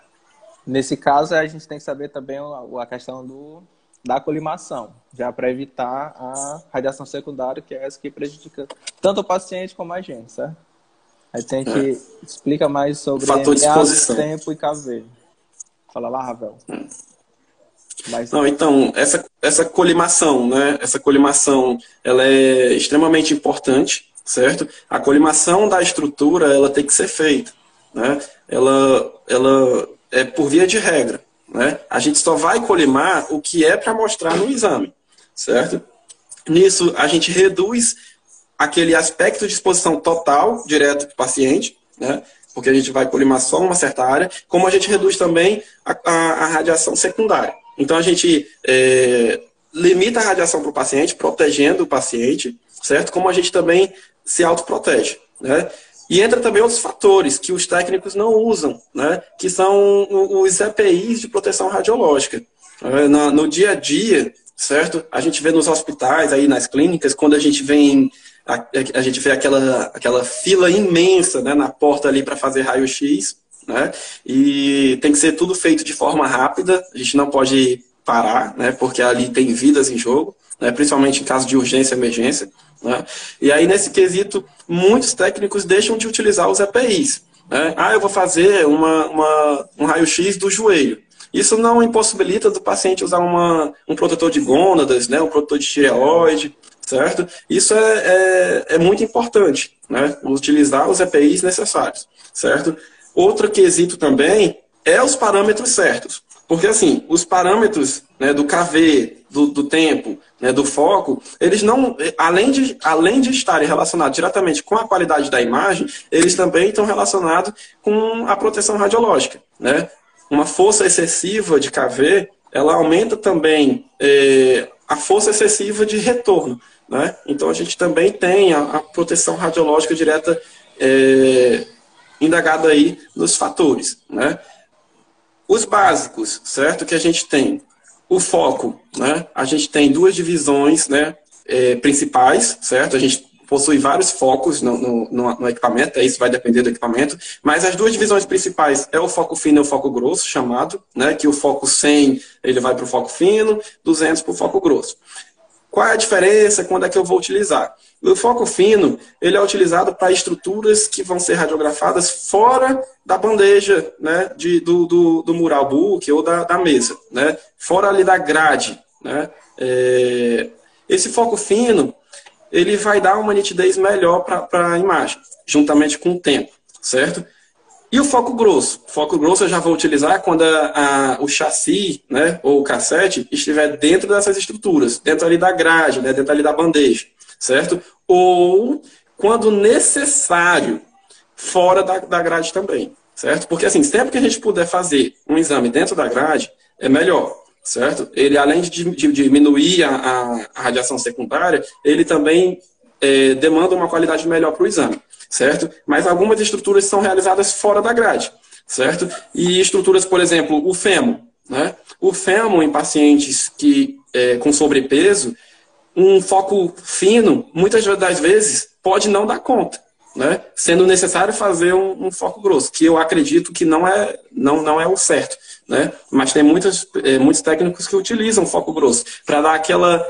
Nesse caso, a gente tem que saber também a questão da colimação, já para evitar a radiação secundária, que é essa que prejudica tanto o paciente como a gente, certo? Aí tem que explica mais sobre fator de exposição, tempo e KV. Fala lá, Ravel. Não, então, essa colimação, né? Essa colimação, ela é extremamente importante, certo? A colimação da estrutura, ela tem que ser feita, né? Ela é por via de regra. Né? A gente só vai colimar o que é para mostrar no exame, certo? Nisso, a gente reduz aquele aspecto de exposição total, direto para o paciente, né? Porque a gente vai colimar só uma certa área, como a gente reduz também a radiação secundária. Então, a gente limita a radiação para o paciente, protegendo o paciente, certo? Como a gente também se autoprotege, né? E entra também outros fatores que os técnicos não usam, né? Que são os EPIs de proteção radiológica. No dia a dia, certo? A gente vê nos hospitais, aí nas clínicas, quando a gente vê aquela fila imensa, né, na porta ali para fazer raio-x, né? E tem que ser tudo feito de forma rápida, a gente não pode parar, né? Porque ali tem vidas em jogo, né? Principalmente em caso de urgência e emergência. Né? E aí, nesse quesito, muitos técnicos deixam de utilizar os EPIs. Né? Eu vou fazer um raio-x do joelho. Isso não impossibilita do paciente usar um protetor de gônadas, né? Um protetor de tireoide, certo? Isso é muito importante, né? Utilizar os EPIs necessários, certo? Outro quesito também é os parâmetros certos. Porque, assim, os parâmetros, né, do KV, do tempo, né, do foco, eles não, além de estarem relacionados diretamente com a qualidade da imagem, eles também estão relacionados com a proteção radiológica. Né? Uma força excessiva de KV, ela aumenta também a força excessiva de retorno. Né? Então, a gente também tem a proteção radiológica direta indagada aí nos fatores. Né? Os básicos, certo? Que a gente tem o foco, né? A gente tem duas divisões, né, principais, certo? A gente possui vários focos no equipamento, isso vai depender do equipamento, mas as duas divisões principais é o foco fino e o foco grosso, chamado, né, que o foco 100 ele vai para o foco fino, 200 para o foco grosso. Qual é a diferença? Quando é que eu vou utilizar? O foco fino, ele é utilizado para estruturas que vão ser radiografadas fora da bandeja, né, do mural book ou da mesa, né, fora ali da grade, né. Esse foco fino, ele vai dar uma nitidez melhor para a imagem, juntamente com o tempo, certo? E o foco grosso? O foco grosso eu já vou utilizar quando o chassi, né, ou o cassete estiver dentro dessas estruturas, dentro ali da grade, né, dentro ali da bandeja, certo? Ou quando necessário, fora da grade também, certo? Porque assim, sempre que a gente puder fazer um exame dentro da grade, é melhor, certo? Ele, além de diminuir a radiação secundária, ele também demanda uma qualidade melhor para o exame, certo? Mas algumas estruturas são realizadas fora da grade, certo? E estruturas, por exemplo, o fêmur, né? O fêmur em pacientes com sobrepeso, um foco fino, muitas das vezes, pode não dar conta, né? Sendo necessário fazer um foco grosso, que eu acredito que não é o certo, né? Mas tem muitos técnicos que utilizam foco grosso para dar aquela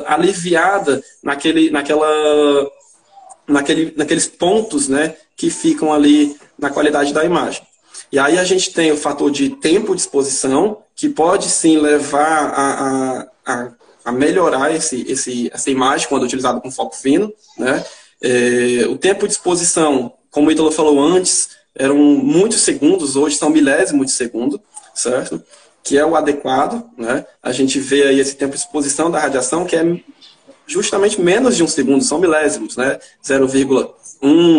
aliviada naqueles pontos, né, que ficam ali na qualidade da imagem. E aí a gente tem o fator de tempo de exposição, que pode sim levar a melhorar essa imagem quando utilizado com foco fino, né? O tempo de exposição, como o Ítalo falou antes, eram muitos segundos, hoje são milésimos de segundo, certo? Que é o adequado, né? A gente vê aí esse tempo de exposição da radiação, que é justamente menos de um segundo, são milésimos, né? 0,1,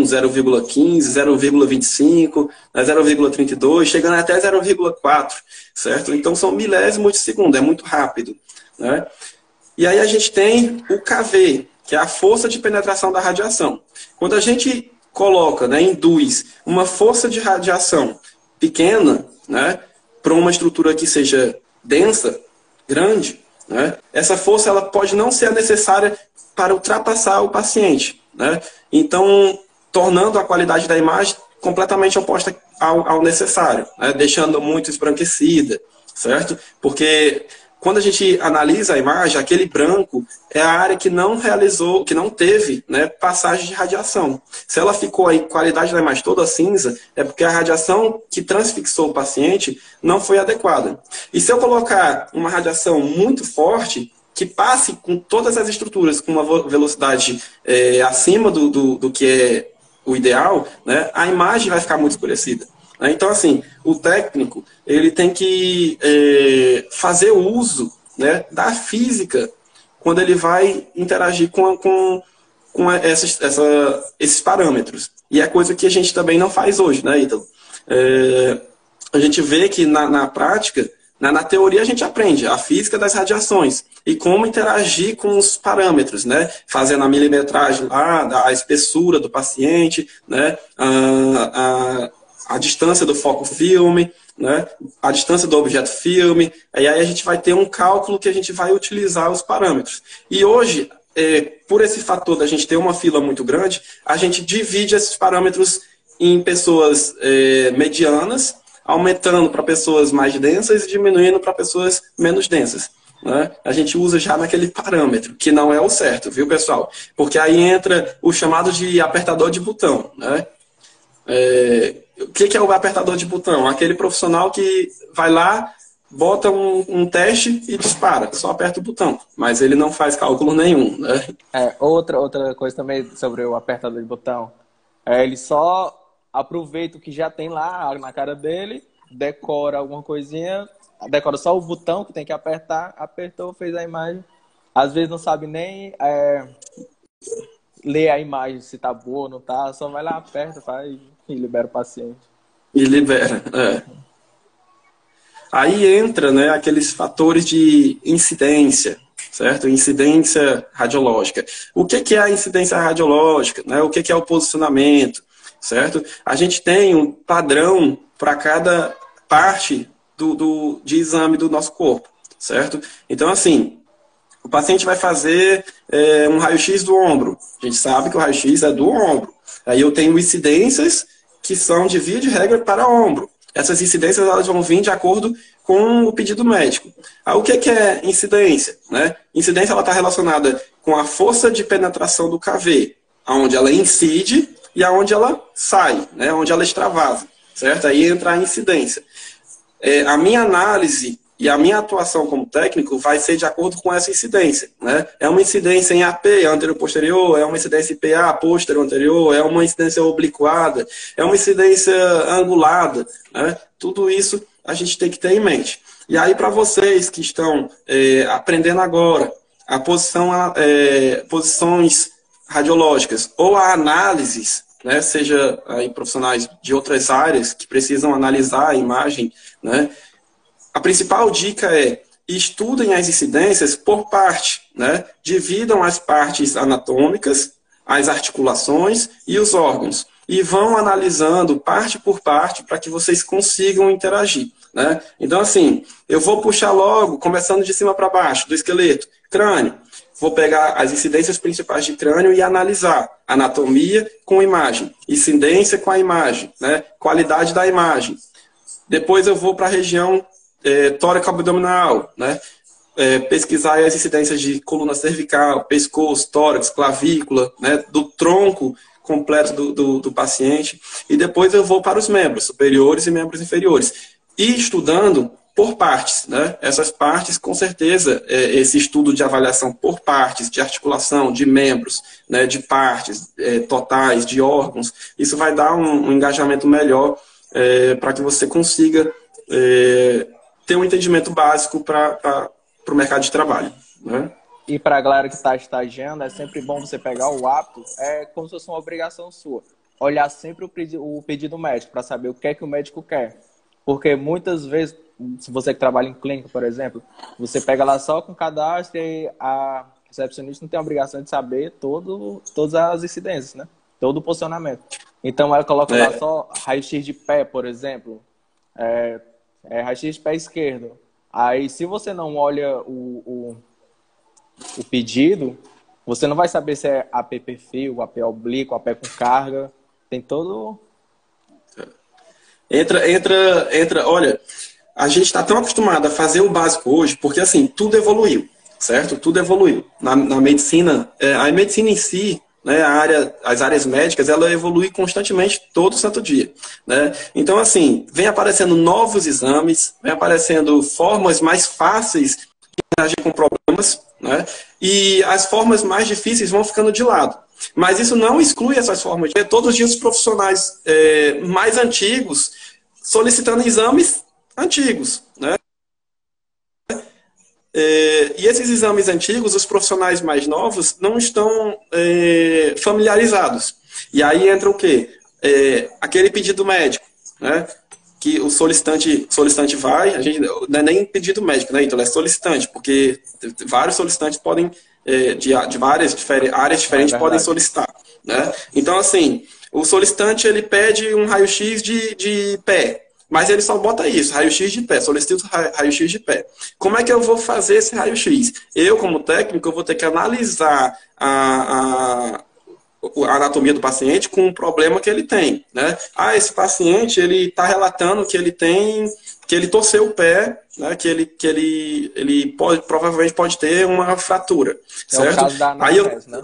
0,15, 0,25, 0,32, chegando até 0,4, certo? Então são milésimos de segundo, é muito rápido, né? E aí a gente tem o KV, que é a força de penetração da radiação. Quando a gente coloca, né, induz uma força de radiação pequena, né, para uma estrutura que seja densa, grande, né, essa força ela pode não ser necessária para ultrapassar o paciente, né? Então, tornando a qualidade da imagem completamente oposta ao necessário, né, deixando muito esbranquecida, certo? Porque quando a gente analisa a imagem, aquele branco é a área que não realizou, que não teve, né, passagem de radiação. Se ela ficou aí, qualidade da imagem toda cinza, é porque a radiação que transfixou o paciente não foi adequada. E se eu colocar uma radiação muito forte, que passe com todas as estruturas com uma velocidade acima do que é o ideal, né, a imagem vai ficar muito escurecida. Então, assim, o técnico ele tem que fazer uso, né, da física quando ele vai interagir com esses parâmetros. E é coisa que a gente também não faz hoje, né, Ítalo? A gente vê que na prática, na teoria a gente aprende a física das radiações e como interagir com os parâmetros, né? Fazendo a milimetragem lá, a espessura do paciente, né? A distância do foco filme, né? A distância do objeto filme, e aí a gente vai ter um cálculo que a gente vai utilizar os parâmetros. E hoje, por esse fator da gente ter uma fila muito grande, a gente divide esses parâmetros em pessoas medianas, aumentando para pessoas mais densas e diminuindo para pessoas menos densas, né? A gente usa já naquele parâmetro, que não é o certo, viu, pessoal? Porque aí entra o chamado de apertador de botão, né? O que é o apertador de botão? Aquele profissional que vai lá, bota um teste e dispara, só aperta o botão, mas ele não faz cálculo nenhum, né? Outra coisa também sobre o apertador de botão, ele só aproveita o que já tem lá na cara dele, decora alguma coisinha, decora só o botão que tem que apertar, apertou, fez a imagem, às vezes não sabe nem ler a imagem se tá boa ou não tá, só vai lá, aperta, faz e libera o paciente. E libera, Aí entra, né, aqueles fatores de incidência, certo? Incidência radiológica. O que é a incidência radiológica? Né? O que é o posicionamento, certo? A gente tem um padrão para cada parte de exame do nosso corpo, certo? Então, assim, O paciente vai fazer um raio-x do ombro. A gente sabe que o raio-x é do ombro. Aí eu tenho incidências que são de via de regra para ombro. Essas incidências elas vão vir de acordo com o pedido médico. O que é incidência? Né? Incidência está relacionada com a força de penetração do KV, onde ela incide e aonde ela sai, né? Onde ela extravasa. Certo? Aí entra a incidência. A minha análise e a minha atuação como técnico vai ser de acordo com essa incidência. Né? É uma incidência em AP, anterior-posterior, é uma incidência em PA, posterior-anterior, é uma incidência obliquada, é uma incidência angulada. Né? Tudo isso a gente tem que ter em mente. E aí, para vocês que estão aprendendo agora a posições radiológicas ou a análises, né, seja aí profissionais de outras áreas que precisam analisar a imagem, né, a principal dica é estudem as incidências por parte, né, dividam as partes anatômicas, as articulações e os órgãos, e vão analisando parte por parte para que vocês consigam interagir. Né? Então, assim, eu vou puxar logo, começando de cima para baixo, do esqueleto, crânio. Vou pegar as incidências principais de crânio e analisar anatomia com imagem, incidência com a imagem, né? Qualidade da imagem. Depois eu vou para a região tóraco-abdominal, né? Pesquisar as incidências de coluna cervical, pescoço, tórax, clavícula, né? Do tronco completo do paciente. E depois eu vou para os membros superiores e membros inferiores. E estudando por partes, né? Essas partes, com certeza, esse estudo de avaliação por partes, de articulação, de membros, né? De partes totais, de órgãos, isso vai dar um engajamento melhor para que você consiga ter um entendimento básico para o mercado de trabalho. Né? E para a galera que está estagiando, é sempre bom você pegar o hábito, como se fosse uma obrigação sua. Olhar sempre o pedido médico para saber o que é que o médico quer. Porque muitas vezes, se você que trabalha em clínica, por exemplo, você pega lá só com cadastro e a recepcionista não tem a obrigação de saber todas as incidências, né? Todo o posicionamento. Então ela coloca lá só raio-x de pé, por exemplo, raio-x de pé esquerdo. Aí se você não olha o pedido, você não vai saber se é AP perfil, AP oblíquo, AP com carga, tem todo... Olha, a gente está tão acostumado a fazer o básico hoje, porque assim, tudo evoluiu, certo? Tudo evoluiu. Na medicina, a medicina em si, né, as áreas médicas, ela evolui constantemente todo santo dia. Né? Então, assim, vem aparecendo novos exames, vem aparecendo formas mais fáceis de interagir com problemas, né? E as formas mais difíceis vão ficando de lado. Mas isso não exclui essas formas. Todos os dias os profissionais mais antigos solicitando exames antigos. Né? E esses exames antigos, os profissionais mais novos não estão familiarizados. E aí entra o quê? Aquele pedido médico, né? Que o solicitante vai, a gente não é nem pedido médico, né? Então é solicitante, porque vários solicitantes podem, de várias áreas diferentes, podem solicitar. Né? Então, assim, o solicitante ele pede um raio-x de pé, mas ele só bota isso, raio-x de pé, solicito raio-x de pé. Como é que eu vou fazer esse raio-x? Eu, como técnico, eu vou ter que analisar a anatomia do paciente com o problema que ele tem. Né? Esse paciente ele está relatando que ele torceu o pé, né? que ele provavelmente pode ter uma fratura. Certo? É o caso da anamnese, né?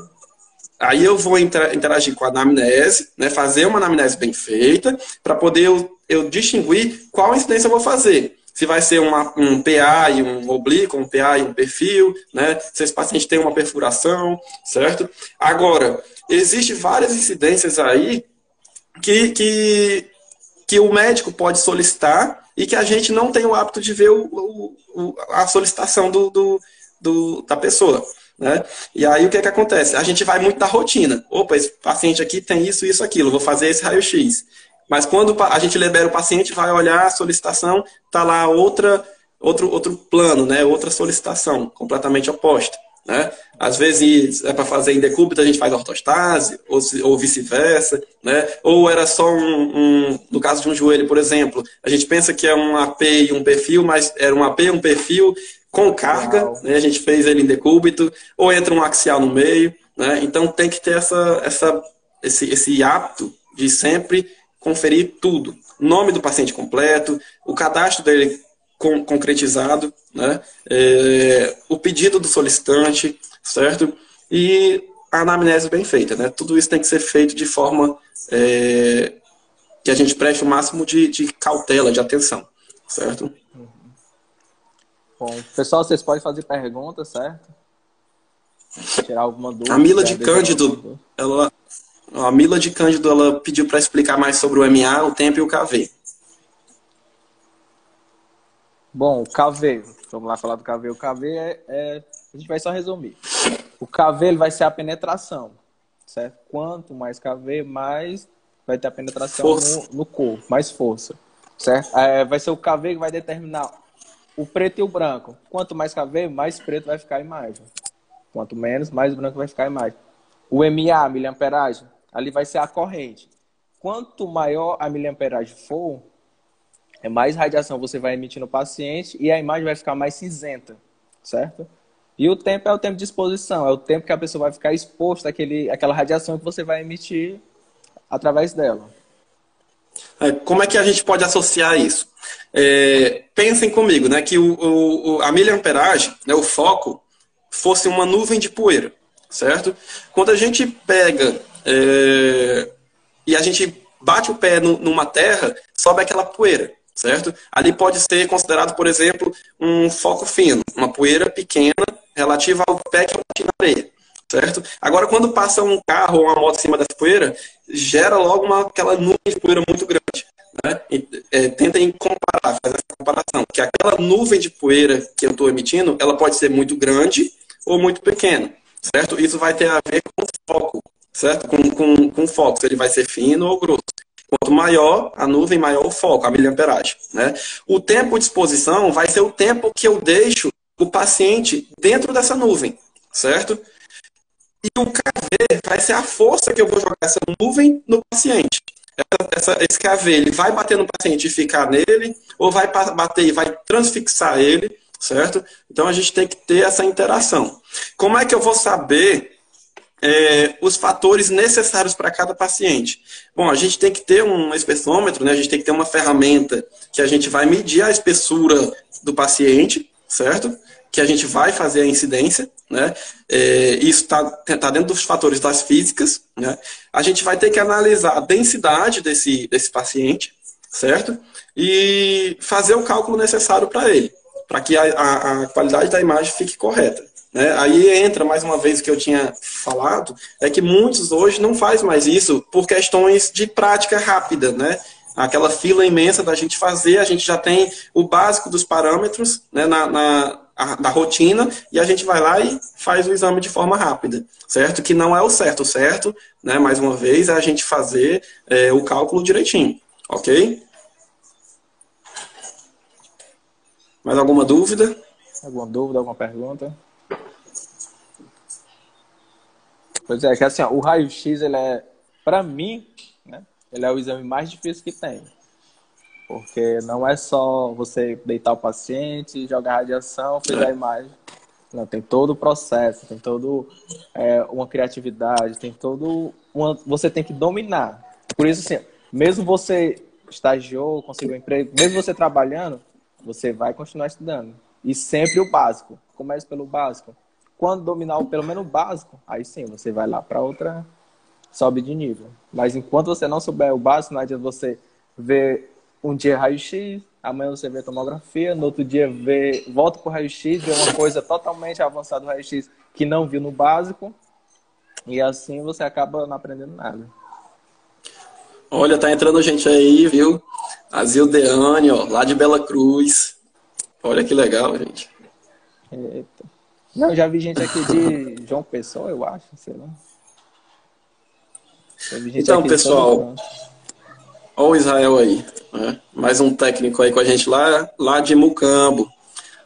Aí eu vou interagir com a anamnese, né, fazer uma anamnese bem feita, para poder eu distinguir qual incidência eu vou fazer. Se vai ser um PA e um oblíquo, um PA e um perfil, né, se esse paciente tem uma perfuração, certo? Agora, existem várias incidências aí que o médico pode solicitar e que a gente não tem o hábito de ver a solicitação da pessoa. Né? E aí o que acontece? A gente vai muito da rotina. Opa, esse paciente aqui tem isso, isso, aquilo, vou fazer esse raio-x. Mas quando a gente libera o paciente, vai olhar a solicitação, está lá outro plano, né? Outra solicitação, completamente oposta. Né? Às vezes é para fazer em decúbito, a gente faz ortostase, ou vice-versa, né? Ou era só no caso de um joelho, por exemplo, a gente pensa que é um AP e um perfil, mas era um AP e um perfil com carga, Axial. né? A gente fez ele em decúbito, ou entra um axial no meio, né? Então tem que ter esse hábito de sempre conferir tudo. Nome do paciente completo, o cadastro dele concretizado, né? O pedido do solicitante, certo? E a anamnese bem feita, né? Tudo isso tem que ser feito de forma que a gente preste o máximo de cautela, de atenção, certo? Bom, pessoal, vocês podem fazer perguntas, certo? Tirar alguma A dúvida, se Mila tiver de deixado alguma Cândido, dúvida. a Mila de Cândido, ela pediu para explicar mais sobre o MA, o tempo e o KV. Bom, o KV, vamos lá falar do KV. O KV a gente vai só resumir. O KV ele vai ser a penetração, certo? Quanto mais KV, mais vai ter a penetração Força. no corpo, mais força, certo? Vai ser o KV que vai determinar o preto e o branco. Quanto mais KV, mais preto vai ficar a imagem. Quanto menos, mais branco vai ficar a imagem. O MA, miliamperagem, ali vai ser a corrente. Quanto maior a miliamperagem for, mais radiação você vai emitir no paciente e a imagem vai ficar mais cinzenta, certo? E o tempo é o tempo de exposição, é o tempo que a pessoa vai ficar exposta àquela radiação que você vai emitir através dela. Como é que a gente pode associar isso? Pensem comigo, né, que a miliamperagem, né, o foco, fosse uma nuvem de poeira, certo? Quando a gente pega e a gente bate o pé numa terra, sobe aquela poeira, certo? Ali pode ser considerado, por exemplo, um foco fino, uma poeira pequena relativa ao pé que bate na areia, certo? Agora, quando passa um carro ou uma moto em cima dessa poeira, gera logo aquela nuvem de poeira muito grande. Né? Tentem comparar, fazer essa comparação, que aquela nuvem de poeira que eu estou emitindo, ela pode ser muito grande ou muito pequena, certo? Isso vai ter a ver com o foco, certo? Com o foco, se ele vai ser fino ou grosso. Quanto maior a nuvem, maior o foco, a miliamperagem. Né? O tempo de exposição vai ser o tempo que eu deixo o paciente dentro dessa nuvem, certo? E o KV vai ser a força que eu vou jogar essa nuvem no paciente. Esse KV, ele vai bater no paciente e ficar nele, ou vai bater e vai transfixar ele, certo? Então a gente tem que ter essa interação. Como é que eu vou saber os fatores necessários para cada paciente? Bom, a gente tem que ter um espessômetro, né? A gente tem que ter uma ferramenta que a gente vai medir a espessura do paciente, certo? Que a gente vai fazer a incidência, né? Isso tá dentro dos fatores das físicas, né? A gente vai ter que analisar a densidade desse paciente, certo? E fazer o cálculo necessário para ele, para que a qualidade da imagem fique correta. Né? Aí entra mais uma vez o que eu tinha falado, é que muitos hoje não fazem mais isso por questões de prática rápida, né? Aquela fila imensa da gente fazer, a gente já tem o básico dos parâmetros, né, da rotina, e a gente vai lá e faz o exame de forma rápida, certo? Que não é o certo. O certo, né, mais uma vez, é a gente fazer o cálculo direitinho, ok? Mais alguma dúvida? Alguma dúvida, alguma pergunta? Pois é, que assim, ó, o raio-x, ele para mim, né, ele é o exame mais difícil que tem. Porque não é só você deitar o paciente, jogar radiação, fez a imagem. Não, tem todo o processo, tem todo uma criatividade, tem todo você tem que dominar. Por isso, assim, mesmo você estagiou, conseguiu um emprego, mesmo você trabalhando, você vai continuar estudando. E sempre o básico. Comece pelo básico. Quando dominar pelo menos o básico, aí sim, você vai lá para outra, sobe de nível. Mas enquanto você não souber o básico, não adianta você ver um dia raio-x, amanhã você vê tomografia, no outro dia volta para o raio-x, vê uma coisa totalmente avançada do raio-x que não viu no básico, e assim você acaba não aprendendo nada. Olha, tá entrando gente aí, viu? A Zildeane, ó, lá de Bela Cruz. Olha que legal, gente. Eita. Não, já vi gente aqui de João Pessoa, eu acho, sei lá. Já vi gente Então, aqui de todo pessoal, canto. ó o Israel aí, né? Mais um técnico aí com a gente lá de Mucambo.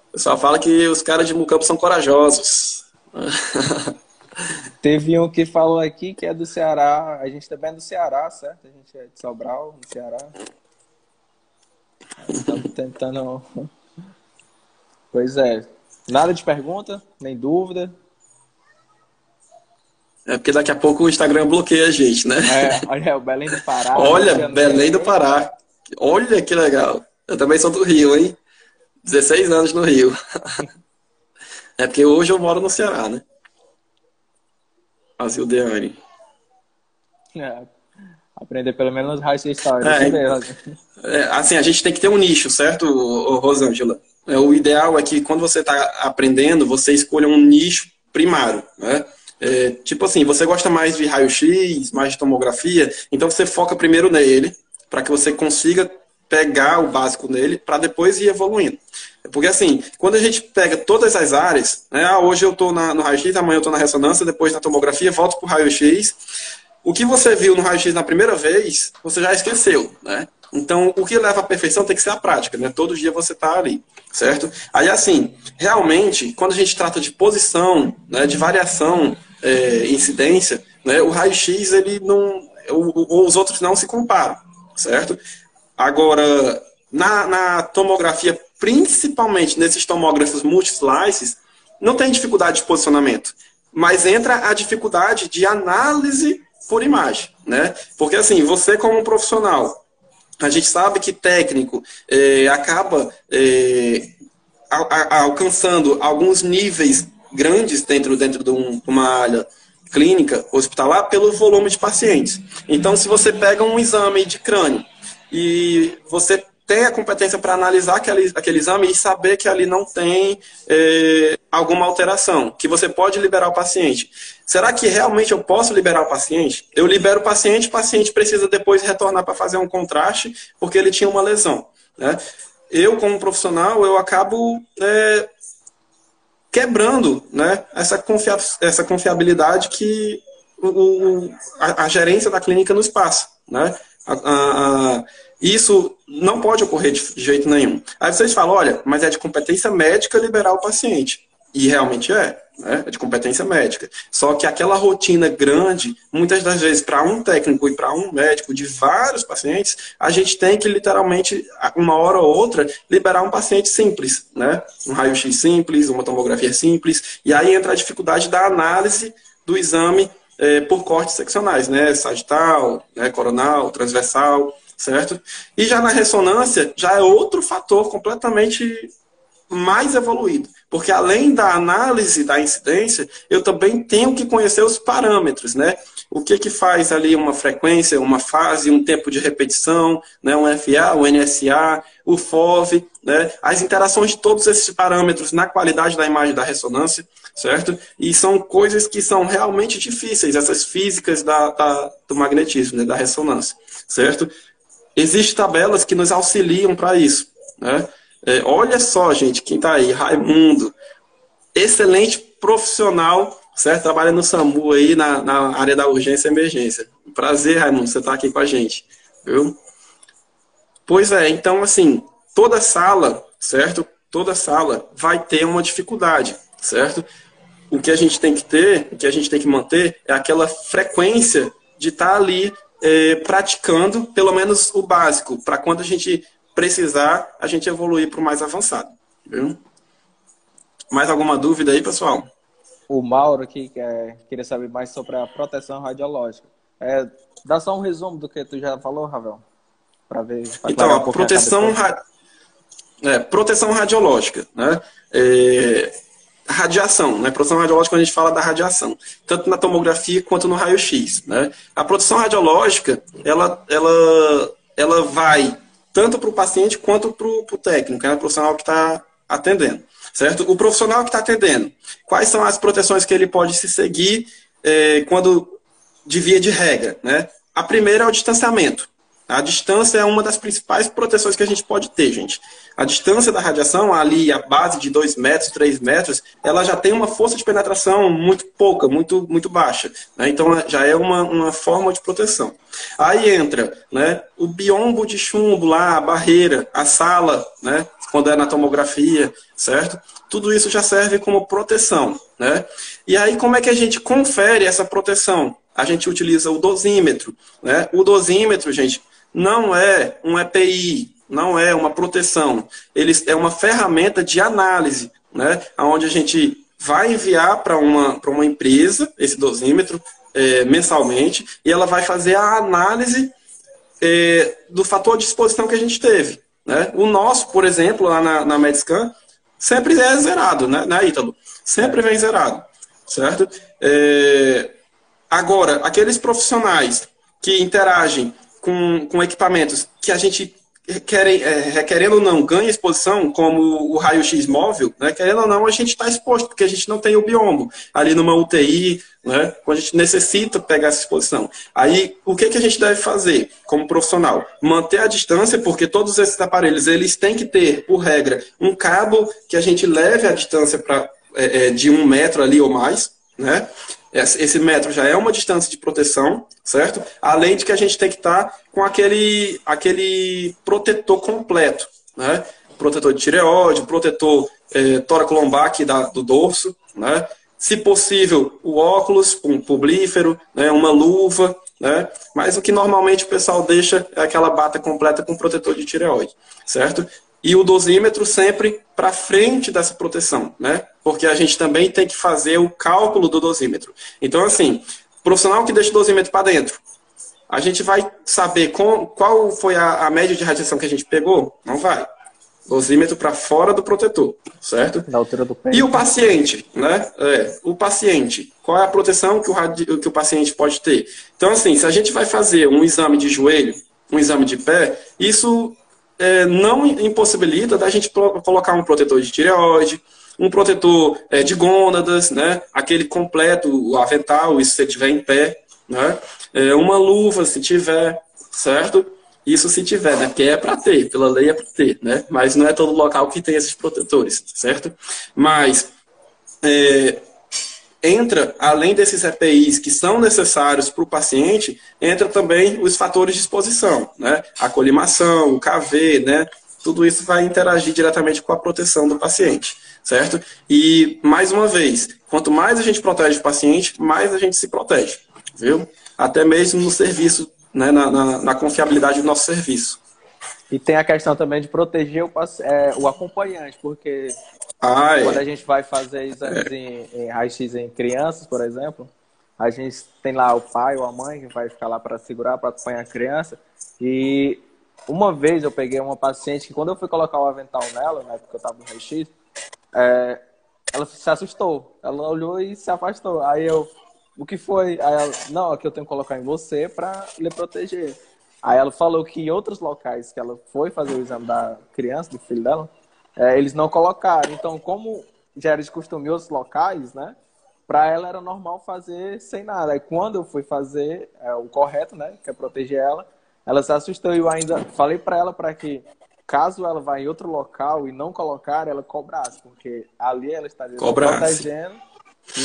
O pessoal fala que os caras de Mucambo são corajosos. Teve um que falou aqui que é do Ceará, a gente também é do Ceará, certo? A gente é de Sobral, no Ceará. Estamos tentando... Pois é. Nada de pergunta, nem dúvida. É porque daqui a pouco o Instagram bloqueia a gente, né? Olha, o Belém do Pará, Rio de Olha, Janeiro. Belém do Pará. Olha que legal. Eu também sou do Rio, hein? 16 anos no Rio. É porque hoje eu moro no Ceará, né? Azildeane. É, aprender pelo menos raio história. Deixa eu É, ver. assim, a gente tem que ter um nicho, certo, Rosângela? O ideal é que quando você está aprendendo, você escolha um nicho primário, né? Tipo assim, você gosta mais de raio-x, mais de tomografia, então você foca primeiro nele, para que você consiga pegar o básico nele, para depois ir evoluindo. Porque assim, quando a gente pega todas as áreas, né, hoje eu estou no raio-x, amanhã eu estou na ressonância, depois na tomografia, volto para o raio-x, o que você viu no raio-x na primeira vez, você já esqueceu, né? Então, o que leva à perfeição tem que ser a prática, né? Todo dia você está ali, certo? Aí, assim, realmente, quando a gente trata de posição, né, de variação, incidência, né, o raio-x, ele não... Ou os outros não se comparam, certo? Agora, na tomografia, principalmente nesses tomógrafos multislices, não tem dificuldade de posicionamento, mas entra a dificuldade de análise por imagem, né? Porque assim, você como um profissional, a gente sabe que técnico acaba alcançando alguns níveis grandes dentro de uma área clínica, hospitalar, pelo volume de pacientes. Então, se você pega um exame de crânio e você tem a competência para analisar aquele exame e saber que ali não tem alguma alteração, que você pode liberar o paciente. Será que realmente eu posso liberar o paciente? Eu libero o paciente precisa depois retornar para fazer um contraste, porque ele tinha uma lesão, né? Eu, como profissional, eu acabo quebrando, né, essa confiabilidade que a gerência da clínica nos passa, né? Isso não pode ocorrer de jeito nenhum. Aí vocês falam, olha, mas é de competência médica liberar o paciente. E realmente né? É de competência médica. Só que aquela rotina grande, muitas das vezes, para um técnico e para um médico de vários pacientes, a gente tem que, literalmente, uma hora ou outra, liberar um paciente simples, né? Um raio-x simples, uma tomografia simples, e aí entra a dificuldade da análise do exame por cortes seccionais, né? Sagital, né? Coronal, transversal, certo? E já na ressonância, já é outro fator completamente mais evoluído. Porque além da análise da incidência, eu também tenho que conhecer os parâmetros, né? O que faz ali uma frequência, uma fase, um tempo de repetição, né? Um FA, o NSA, o FOV, né? As interações de todos esses parâmetros na qualidade da imagem da ressonância, certo? E são coisas que são realmente difíceis, essas físicas do magnetismo, né? Da ressonância, certo? Existem tabelas que nos auxiliam para isso, né? Olha só, gente, quem está aí, Raimundo, excelente profissional, certo? Trabalha no SAMU aí na área da urgência e emergência. Prazer, Raimundo, você está aqui com a gente, viu? Pois é, então assim, toda sala, certo? Toda sala vai ter uma dificuldade, certo? O que a gente tem que ter, o que a gente tem que manter é aquela frequência de estar ali praticando pelo menos o básico, para quando a gente precisar, a gente evoluir para o mais avançado. Viu? Mais alguma dúvida aí, pessoal? O Mauro aqui queria saber mais sobre a proteção radiológica. Dá só um resumo do que tu já falou, Ravel? Para ver. Então, a proteção radiológica, né? Radiação, né? Proteção radiológica, quando a gente fala da radiação, tanto na tomografia quanto no raio-x, né? A proteção radiológica, ela vai tanto para o paciente quanto para o técnico, né? O profissional que está atendendo, certo? O profissional que está atendendo, quais são as proteções que ele pode se seguir quando de via de regra, né? A primeira é o distanciamento. A distância é uma das principais proteções que a gente pode ter, gente. A distância da radiação, ali, a base de 2 metros, 3 metros, ela já tem uma força de penetração muito pouca, muito, muito baixa, né? Então, já é uma forma de proteção. Aí entra, né, o biombo de chumbo lá, a barreira, a sala, né, quando é na tomografia, certo? Tudo isso já serve como proteção, né? E aí, como é que a gente confere essa proteção? A gente utiliza o dosímetro, né? O dosímetro, gente, não é um EPI, não é uma proteção. Ele é uma ferramenta de análise, né, onde a gente vai enviar para uma empresa esse dosímetro mensalmente, e ela vai fazer a análise do fator de exposição que a gente teve. Né? O nosso, por exemplo, lá na Medscan, sempre é zerado, né, Ítalo? Sempre vem zerado, certo? Agora, aqueles profissionais que interagem com equipamentos que a gente, querendo ou não, ganha exposição, como o raio-x móvel, né? Querendo ou não, a gente está exposto, porque a gente não tem o biomo ali numa UTI, né? Quando a gente necessita pegar essa exposição. Aí, o que a gente deve fazer como profissional? Manter a distância, porque todos esses aparelhos, eles têm que ter, por regra, um cabo que a gente leve a distância de 1 metro ali ou mais, né? Esse metro já é uma distância de proteção, certo? Além de que a gente tem que estar com aquele protetor completo, né? Protetor de tireoide, protetor tóraco-lombar aqui do dorso, né? Se possível, o óculos, um pulvífero, né? Uma luva, né? Mas o que normalmente o pessoal deixa é aquela bata completa com protetor de tireoide, certo? E o dosímetro sempre para frente dessa proteção, né? Porque a gente também tem que fazer o cálculo do dosímetro. Então, assim, profissional que deixa o dosímetro para dentro, a gente vai saber qual foi a média de radiação que a gente pegou? Não vai. Dosímetro para fora do protetor, certo? Da altura do pé. E o paciente, né? O paciente, qual é a proteção que o paciente pode ter? Então, assim, se a gente vai fazer um exame de joelho, um exame de pé, isso não impossibilita da gente colocar um protetor de tireoide, um protetor de gônadas, né? Aquele completo, o avental, isso se tiver em pé, né? Uma luva, se tiver, certo? Isso se tiver, né? Porque é para ter, pela lei é para ter, né? Mas não é todo local que tem esses protetores, certo? Mas entra, além desses EPIs que são necessários para o paciente, entra também os fatores de exposição, né? A colimação, o KV, né? Tudo isso vai interagir diretamente com a proteção do paciente, certo? E, mais uma vez, quanto mais a gente protege o paciente, mais a gente se protege, viu? Até mesmo no serviço, né? Na confiabilidade do nosso serviço. E tem a questão também de proteger o acompanhante, porque quando a gente vai fazer exames em raio-x em crianças, por exemplo, a gente tem lá o pai ou a mãe que vai ficar lá para segurar, para acompanhar a criança. E uma vez eu peguei uma paciente que, quando eu fui colocar o avental nela, na época que eu estava no raio-x, ela se assustou. Ela olhou e se afastou. Aí o que foi? Aí ela, não, aqui eu tenho que colocar em você para lhe proteger. Aí ela falou que em outros locais que ela foi fazer o exame da criança, do filho dela, eles não colocaram. Então, como já era de costume em outros locais, né? Para ela era normal fazer sem nada. Aí quando eu fui fazer o correto, né? Que é proteger ela se assustou. E eu ainda falei para ela para que, caso ela vá em outro local e não colocar, ela cobrasse. Porque ali ela estaria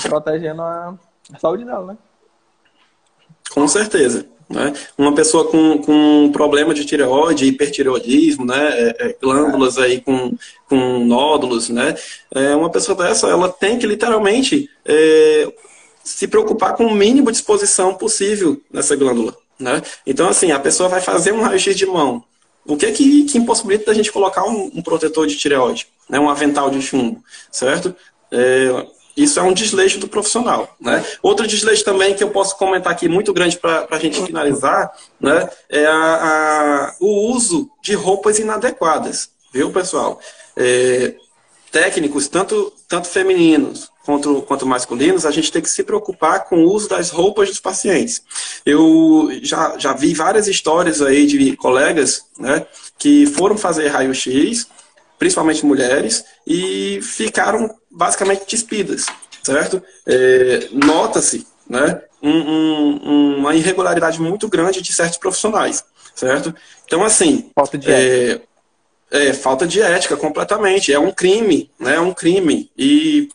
protegendo a saúde dela, né? Com certeza. Né? Uma pessoa com problema de tireoide, hipertireoidismo, né? Glândulas aí com nódulos, né? Uma pessoa dessa, ela tem que literalmente se preocupar com o mínimo de exposição possível nessa glândula, né? Então, assim, a pessoa vai fazer um raio-x de mão. O que impossibilita a gente colocar um protetor de tireoide, né? Um avental de chumbo, certo? Isso é um desleixo do profissional, né? Outro desleixo também que eu posso comentar aqui, muito grande para a gente finalizar, né? É o uso de roupas inadequadas, viu, pessoal? Técnicos, tanto femininos quanto masculinos, a gente tem que se preocupar com o uso das roupas dos pacientes. Eu já vi várias histórias aí de colegas, né, que foram fazer raio-x, principalmente mulheres, e ficaram basicamente despidas, certo? Nota-se, né, uma irregularidade muito grande de certos profissionais, certo? Então, assim... Falta de ética. Falta de ética, completamente. É um crime, né? É um crime. E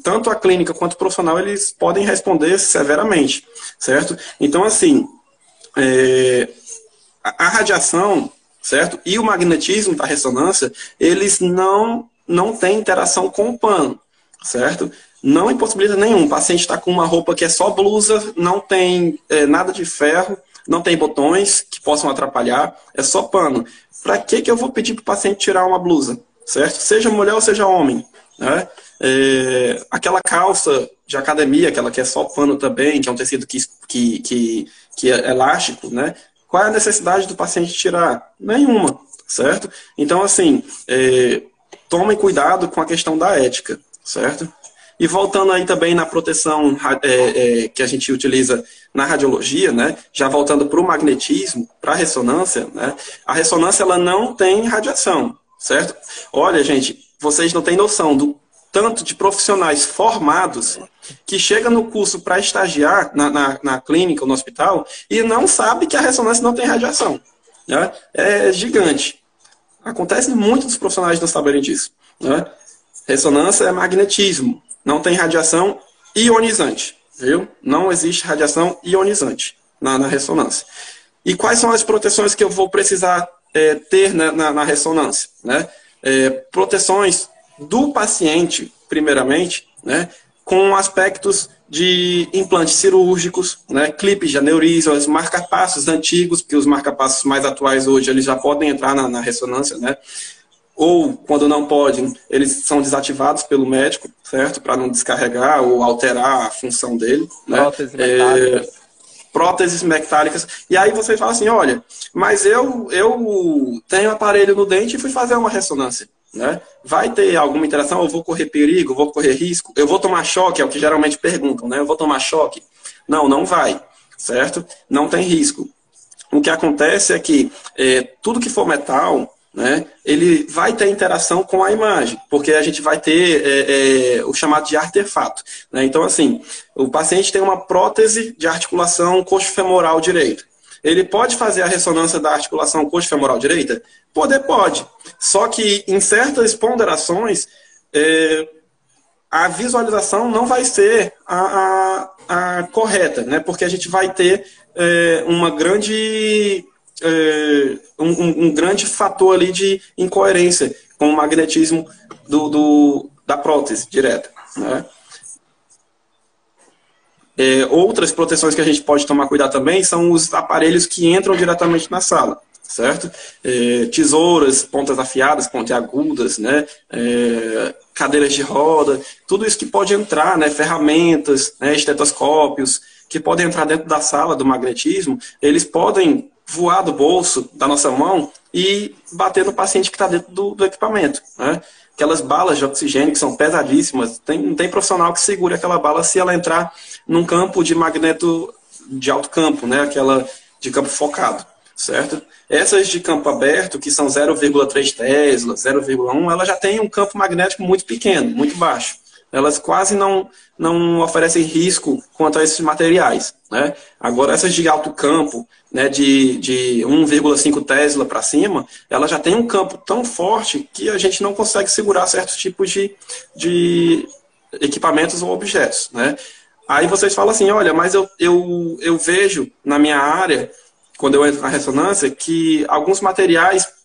tanto a clínica quanto o profissional, eles podem responder severamente, certo? Então, assim, a radiação, certo? E o magnetismo da ressonância, eles não têm interação com o pano, certo? Não impossibilita nenhum. O paciente está com uma roupa que é só blusa, não tem nada de ferro, não tem botões que possam atrapalhar, é só pano. Para que eu vou pedir para o paciente tirar uma blusa, certo? Seja mulher ou seja homem, né? Aquela calça de academia, aquela que é só pano também, que é um tecido que é elástico, né? Qual é a necessidade do paciente tirar? Nenhuma, certo? Então, assim, tomem cuidado com a questão da ética, certo? E voltando aí também na proteção que a gente utiliza na radiologia, né? Já voltando para o magnetismo, para a ressonância, né? A ressonância ela não tem radiação, certo? Olha, gente, vocês não têm noção do tanto de profissionais formados que chega no curso para estagiar na clínica ou no hospital e não sabe que a ressonância não tem radiação, né? É gigante. Acontece muito dos profissionais não saberem disso, né? Ressonância é magnetismo. Não tem radiação ionizante, viu? Não existe radiação ionizante na ressonância. E quais são as proteções que eu vou precisar ter na ressonância, né? Proteções do paciente, primeiramente, né? Com aspectos de implantes cirúrgicos, né? Clipes de aneurismas, marca-passos antigos, porque os marca-passos mais atuais hoje eles já podem entrar na ressonância, né? Ou, quando não podem, eles são desativados pelo médico, certo? Para não descarregar ou alterar a função dele. Né? Próteses metálicas. Próteses metálicas. E aí você fala assim, olha, mas eu tenho aparelho no dente e fui fazer uma ressonância. Né? Vai ter alguma interação? Eu vou correr perigo? Eu vou correr risco? Eu vou tomar choque? É o que geralmente perguntam, né? Eu vou tomar choque? Não, não vai, certo? Não tem risco. O que acontece é que tudo que for metal, né, ele vai ter interação com a imagem, porque a gente vai ter o chamado de artefato. Né? Então, assim, o paciente tem uma prótese de articulação coxofemoral direita. Ele pode fazer a ressonância da articulação coxofemoral direita? Pode. Só que em certas ponderações, a visualização não vai ser a correta, né? Porque a gente vai ter uma grande... um grande fator ali de incoerência com o magnetismo da prótese direta. Né? Outras proteções que a gente pode tomar cuidado também são os aparelhos que entram diretamente na sala, certo? Tesouras, pontas afiadas, pontiagudas, né? Cadeiras de roda, tudo isso que pode entrar, né? Ferramentas, né? Estetoscópios, que podem entrar dentro da sala do magnetismo, eles podem voar do bolso da nossa mão e bater no paciente que está dentro do equipamento. Né? Aquelas balas de oxigênio que são pesadíssimas, não tem profissional que segure aquela bala se ela entrar num campo de magneto de alto campo, né? Aquela de campo focado, certo? Essas de campo aberto, que são 0,3 Tesla, 0,1, elas já têm um campo magnético muito pequeno, muito baixo. Elas quase não oferecem risco quanto a esses materiais. Né? Agora, essas de alto campo, né, de 1,5 Tesla para cima, ela já tem um campo tão forte que a gente não consegue segurar certos tipos de equipamentos ou objetos. Né? Aí vocês falam assim, olha, mas eu vejo na minha área, quando eu entro na ressonância, que alguns materiais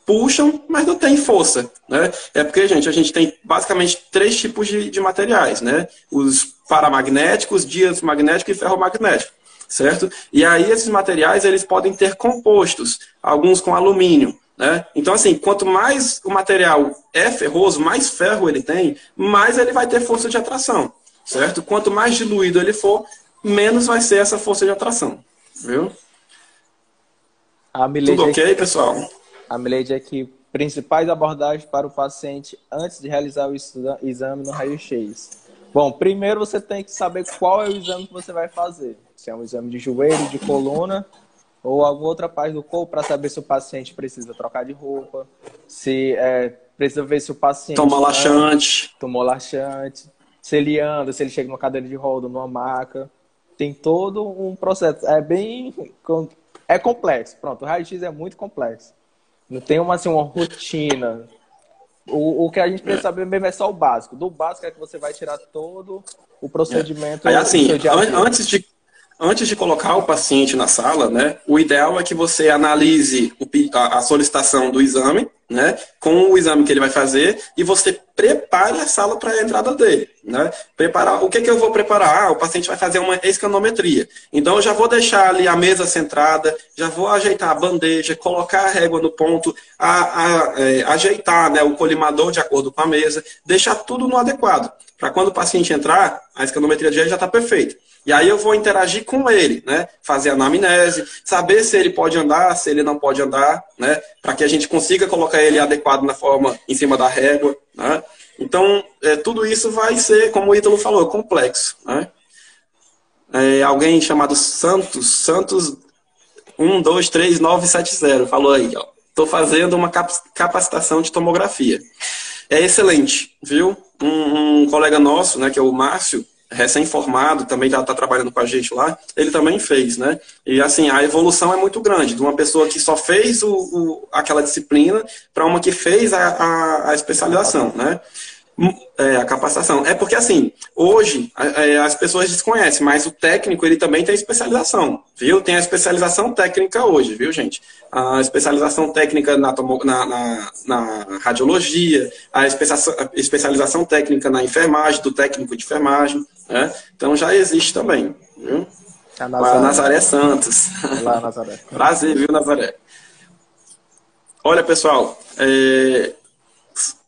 puxam, mas não tem força, né? É porque, gente, a gente tem basicamente 3 tipos de materiais, né? Os paramagnéticos, diamagnéticos e ferromagnéticos, certo? E aí esses materiais, eles podem ter compostos, alguns com alumínio, né? Então, assim, quanto mais o material é ferroso, mais ferro ele tem, mais ele vai ter força de atração, certo? Quanto mais diluído ele for, menos vai ser essa força de atração, viu? Tudo ok, pessoal? A Milady aqui, principais abordagens para o paciente antes de realizar o exame no raio-x. Bom, primeiro você tem que saber qual é o exame que você vai fazer. Se é um exame de joelho, de coluna ou alguma outra parte do corpo, para saber se o paciente precisa trocar de roupa, se precisa ver se o paciente tomou laxante, se ele anda, se ele chega numa cadeira de roda, numa maca. Tem todo um processo. É complexo. Pronto, o raio-x é muito complexo. Não tem uma rotina. O que a gente precisa saber mesmo é só o básico. Do básico é que você vai tirar todo o procedimento. Aí, assim, antes de colocar o paciente na sala, né, o ideal é que você analise a solicitação do exame, né, com o exame que ele vai fazer e você prepare a sala para a entrada dele, né? Preparar, o que eu vou preparar? O paciente vai fazer uma escanometria. Então eu já vou deixar ali a mesa centrada, já vou ajeitar a bandeja, colocar a régua no ponto, ajeitar, né, o colimador de acordo com a mesa, deixar tudo no adequado, para quando o paciente entrar, a escanometria dele já está perfeita. E aí eu vou interagir com ele, né? Fazer a anamnese, saber se ele pode andar, se ele não pode andar, né? Para que a gente consiga colocar ele adequado na forma em cima da régua, né? Então, tudo isso vai ser, como o Ítalo falou, complexo, né? Alguém chamado Santos 123970 falou aí, ó. Estou fazendo uma capacitação de tomografia. É excelente, viu? Um colega nosso, né, que é o Márcio, recém-formado, também já está trabalhando com a gente lá, ele também fez, né? E assim, a evolução é muito grande, de uma pessoa que só fez aquela disciplina para uma que fez a especialização, né? A capacitação. É porque, assim, hoje as pessoas desconhecem, mas o técnico, ele também tem especialização, viu? Tem a especialização técnica hoje, viu, gente? A especialização técnica na radiologia, a especialização técnica na enfermagem, do técnico de enfermagem, né? Então já existe também, viu? A Nazaré Santos. Olá, Nazaré. Prazer, viu, Nazaré? Olha, pessoal,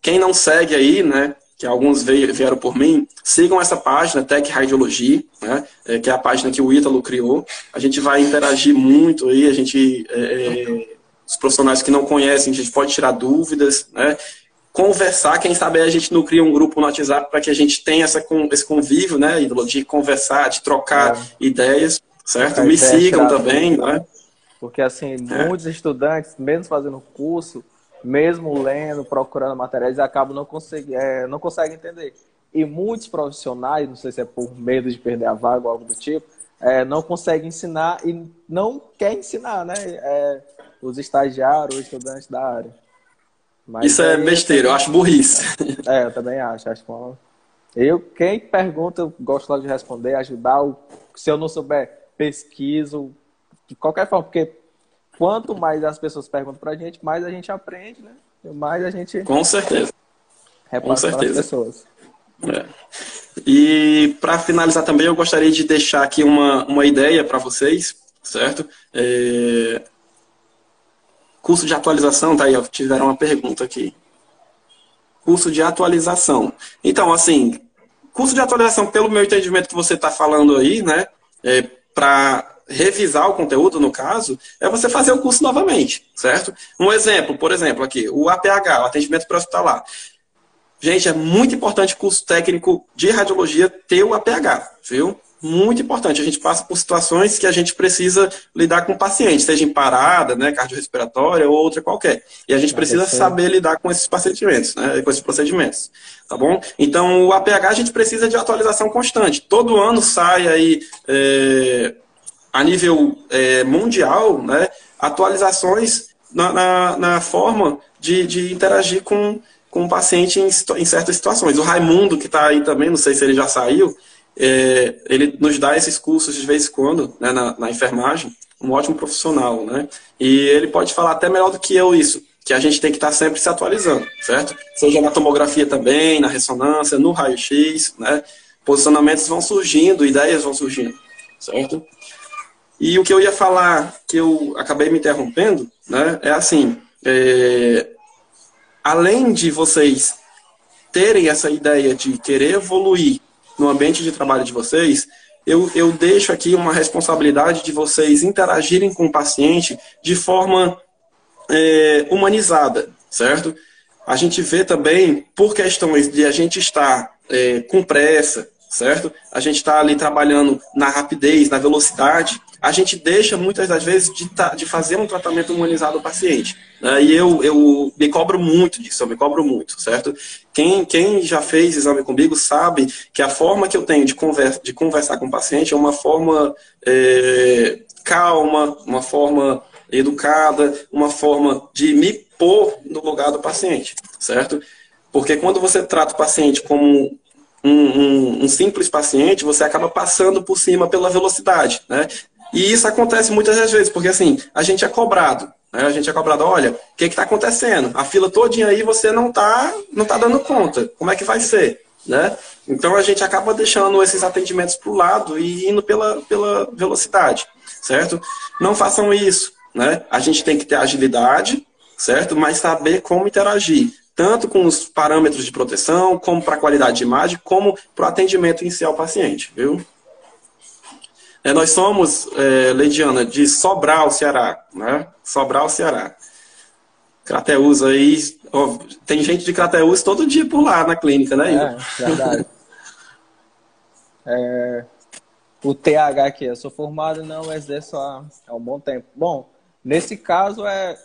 quem não segue aí, né, que alguns vieram por mim, sigam essa página, Tech Radiologia, né, que é a página que o Ítalo criou. A gente vai interagir muito aí, os profissionais que não conhecem, a gente pode tirar dúvidas, né, conversar, quem sabe a gente não cria um grupo no WhatsApp para que a gente tenha esse convívio, né, Ítalo, de conversar, de trocar ideias, certo? Me sigam também, né? Porque, assim, muitos estudantes, mesmo fazendo curso, mesmo lendo, procurando materiais, acabam não conseguem entender. E muitos profissionais, não sei se é por medo de perder a vaga ou algo do tipo, não conseguem ensinar e não quer ensinar, né? Os estagiários, os estudantes da área. Mas isso é besteira, eu acho burrice. Eu também acho. Quem pergunta, eu gosto logo de responder, ajudar. Se eu não souber, pesquiso, de qualquer forma, porque quanto mais as pessoas perguntam pra gente, mais a gente aprende, né? Mais a gente... Com certeza. Repassa para as pessoas. E para finalizar também, eu gostaria de deixar aqui uma ideia para vocês, certo? Curso de atualização, tá aí, ó, tiveram uma pergunta aqui. Curso de atualização. Então, assim, curso de atualização, pelo meu entendimento que você está falando aí, né? Para revisar o conteúdo, no caso, é você fazer o curso novamente, certo? Um exemplo, por exemplo, aqui, o APH, o atendimento pré-hospitalar. Gente, é muito importante o curso técnico de radiologia ter o APH, viu? Muito importante. A gente passa por situações que a gente precisa lidar com o paciente, seja em parada, né, cardiorrespiratória ou outra qualquer. E a gente precisa saber lidar com esses procedimentos, né, com esses procedimentos, tá bom? Então, o APH a gente precisa de atualização constante. Todo ano sai aí, a nível mundial, né, atualizações na forma de interagir com o paciente em certas situações. O Raimundo, que está aí também, não sei se ele já saiu, ele nos dá esses cursos de vez em quando, né, na enfermagem, um ótimo profissional, né? E ele pode falar até melhor do que eu isso, que a gente tem que estar sempre se atualizando, certo? Seja na tomografia também, na ressonância, no raio-x, né? Posicionamentos vão surgindo, ideias vão surgindo, certo? E o que eu ia falar, que eu acabei me interrompendo, né, é assim, além de vocês terem essa ideia de querer evoluir no ambiente de trabalho de vocês, eu deixo aqui uma responsabilidade de vocês interagirem com o paciente de forma humanizada, certo? A gente vê também, por questões de a gente estar com pressa, certo? A gente está ali trabalhando na rapidez, na velocidade, a gente deixa muitas das vezes de fazer um tratamento humanizado ao paciente. Né? E eu me cobro muito disso, eu me cobro muito, certo? Quem já fez exame comigo sabe que a forma que eu tenho de conversar com o paciente é uma forma calma, uma forma educada, uma forma de me pôr no lugar do paciente, certo? Porque quando você trata o paciente como um simples paciente, você acaba passando por cima pela velocidade, né? E isso acontece muitas das vezes, porque assim, a gente é cobrado, né? A gente é cobrado, olha, o que está acontecendo? A fila todinha aí você não tá dando conta. Como é que vai ser? Né? Então a gente acaba deixando esses atendimentos para o lado e indo pela velocidade, certo? Não façam isso, né? A gente tem que ter agilidade, certo? Mas saber como interagir, tanto com os parâmetros de proteção, como para a qualidade de imagem, como para o atendimento em si ao paciente, viu? Nós somos, Leidiana, de Sobral, Ceará, né? Sobral, Ceará. Crateús aí, ó, tem gente de Crateús todo dia por lá na clínica, né? Verdade. O TH aqui, eu sou formado não exerço há um bom tempo. Bom, nesse caso é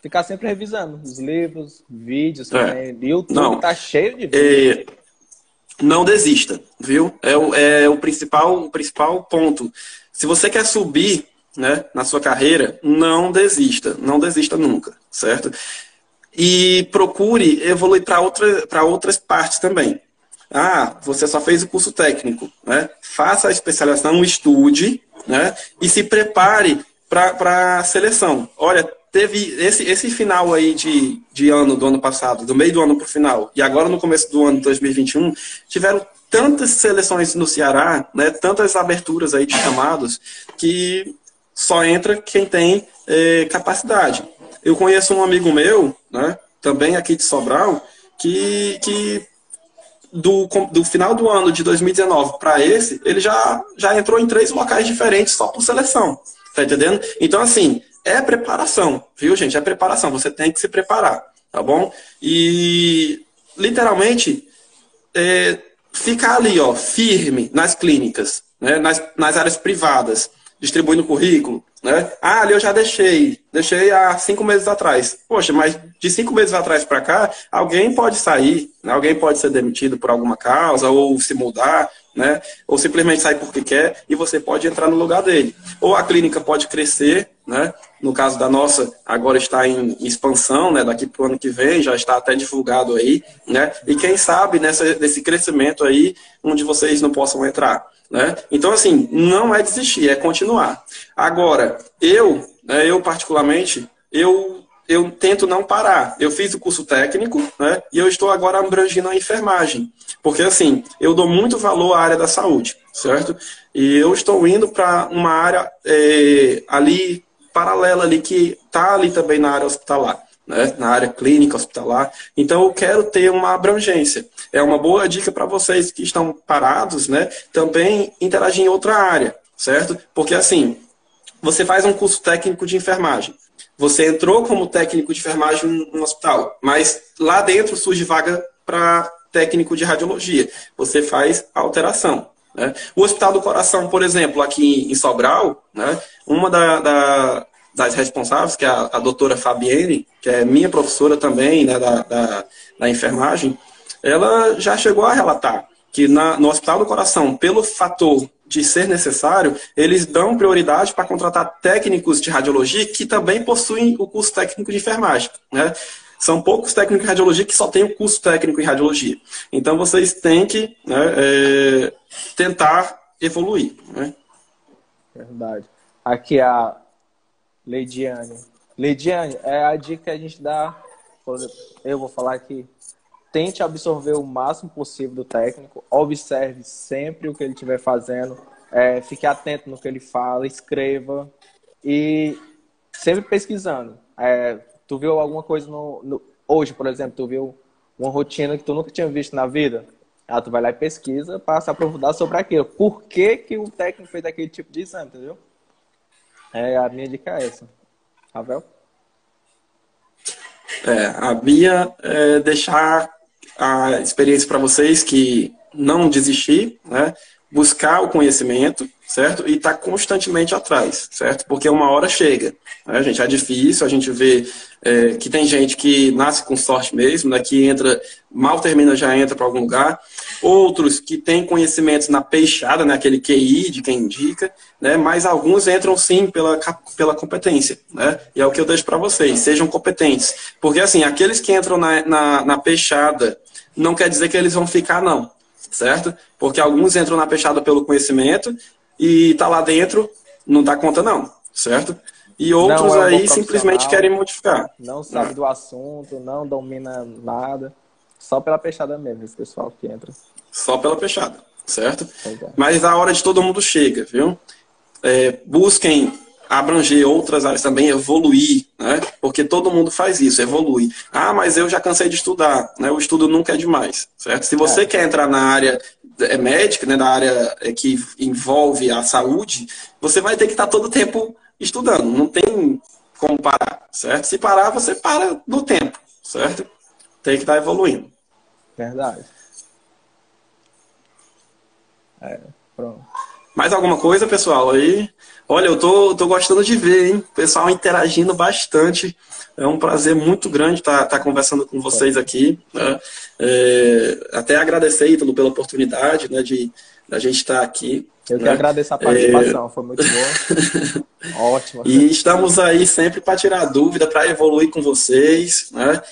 ficar sempre revisando os livros, vídeos, o YouTube tá cheio de vídeos. Não desista, viu? É o principal ponto. Se você quer subir, né, na sua carreira, não desista nunca, certo? E procure evoluir para outras partes também. Ah, você só fez o curso técnico, né? Faça a especialização, estude, né? E se prepare para a seleção. Olha, teve esse final aí de ano, do ano passado, do meio do ano para o final, e agora no começo do ano de 2021, tiveram tantas seleções no Ceará, né? Tantas aberturas aí de chamados, que só entra quem tem capacidade. Eu conheço um amigo meu, né, também aqui de Sobral, que do final do ano de 2019 para esse, ele já entrou em 3 locais diferentes só por seleção. Tá entendendo? Então, assim, é preparação, viu, gente? É preparação. Você tem que se preparar, tá bom? E, literalmente, ficar ali, ó, firme nas clínicas, né, nas áreas privadas, distribuindo currículo, né? Ah, ali eu já deixei há 5 meses atrás. Poxa, mas de 5 meses atrás para cá, alguém pode sair, né? Alguém pode ser demitido por alguma causa, ou se mudar, né? Ou simplesmente sair porque quer, e você pode entrar no lugar dele. Ou a clínica pode crescer, né? No caso da nossa, agora está em expansão, né? Daqui para o ano que vem, já está até divulgado aí, né? E quem sabe nesse crescimento aí, onde vocês não possam entrar, né? Então, assim, não é desistir, é continuar. Agora, eu particularmente, eu tento não parar. Eu fiz o curso técnico, né? E eu estou agora abrangindo a enfermagem. Porque, assim, eu dou muito valor à área da saúde, certo? E eu estou indo para uma área ali, paralela ali, que está ali também na área hospitalar, né? Na área clínica hospitalar. Então, eu quero ter uma abrangência. É uma boa dica para vocês que estão parados, né? Também interagir em outra área, certo? Porque, assim, você faz um curso técnico de enfermagem. Você entrou como técnico de enfermagem no hospital, mas lá dentro surge vaga para técnico de radiologia. Você faz a alteração, né? O Hospital do Coração, por exemplo, aqui em Sobral, né? Uma das responsáveis, que é a doutora Fabienne, que é minha professora também, né, da enfermagem, ela já chegou a relatar que no Hospital do Coração, pelo fator de ser necessário, eles dão prioridade para contratar técnicos de radiologia que também possuem o curso técnico de enfermagem, né? São poucos técnicos de radiologia que só têm o curso técnico em radiologia. Então, vocês têm que, né, tentar evoluir, né? Verdade. Aqui a Leidiane. Leidiane, é a dica que a gente dá, eu vou falar aqui. Tente absorver o máximo possível do técnico, observe sempre o que ele estiver fazendo, fique atento no que ele fala, escreva e sempre pesquisando. Tu viu alguma coisa hoje, por exemplo, tu viu uma rotina que tu nunca tinha visto na vida? Tu vai lá e pesquisa para se aprofundar sobre aquilo. Por que o técnico fez aquele tipo de exame, entendeu? A minha dica é essa. Ravel? A Bia deixar a experiência para vocês que não desistir, né? Buscar o conhecimento, certo? E estar constantemente atrás, certo? Porque uma hora chega, né, gente? É difícil, a gente vê que tem gente que nasce com sorte mesmo, né? Que entra, mal termina, já entra para algum lugar. Outros que têm conhecimentos na peixada, né? Aquele QI de quem indica, né? Mas alguns entram sim pela competência, né? E é o que eu deixo para vocês, sejam competentes. Porque assim, aqueles que entram na peixada, não quer dizer que eles vão ficar, não. Certo? Porque alguns entram na peixada pelo conhecimento e tá lá dentro, não dá conta não, certo? e Não outros é um bom aí simplesmente querem profissional, modificar. não Né? sabe do assunto, não domina nada. Só pela peixada mesmo, esse pessoal que entra. Só pela fechada, certo? Pois é. Mas a hora de todo mundo chega, viu? Busquem abranger outras áreas também, evoluir, né? Porque todo mundo faz isso, evolui. Ah, mas eu já cansei de estudar, né? O estudo nunca é demais, certo? Se você É, quer entrar na área médica, né, da área que envolve a saúde, você vai ter que estar todo o tempo estudando, não tem como parar, certo? Se parar, você para no tempo, certo? Tem que estar evoluindo. verdade. Pronto. Mais alguma coisa, pessoal? Aí, olha, eu tô gostando de ver, hein? O pessoal interagindo bastante. É um prazer muito grande estar conversando com Pois vocês é. aqui. Né? Até agradecer, Ítalo, pela oportunidade, né, de a gente estar aqui. Eu que Né? agradeço a participação, foi muito boa. Ótima. E estamos aí sempre para tirar dúvida, para evoluir com vocês, né?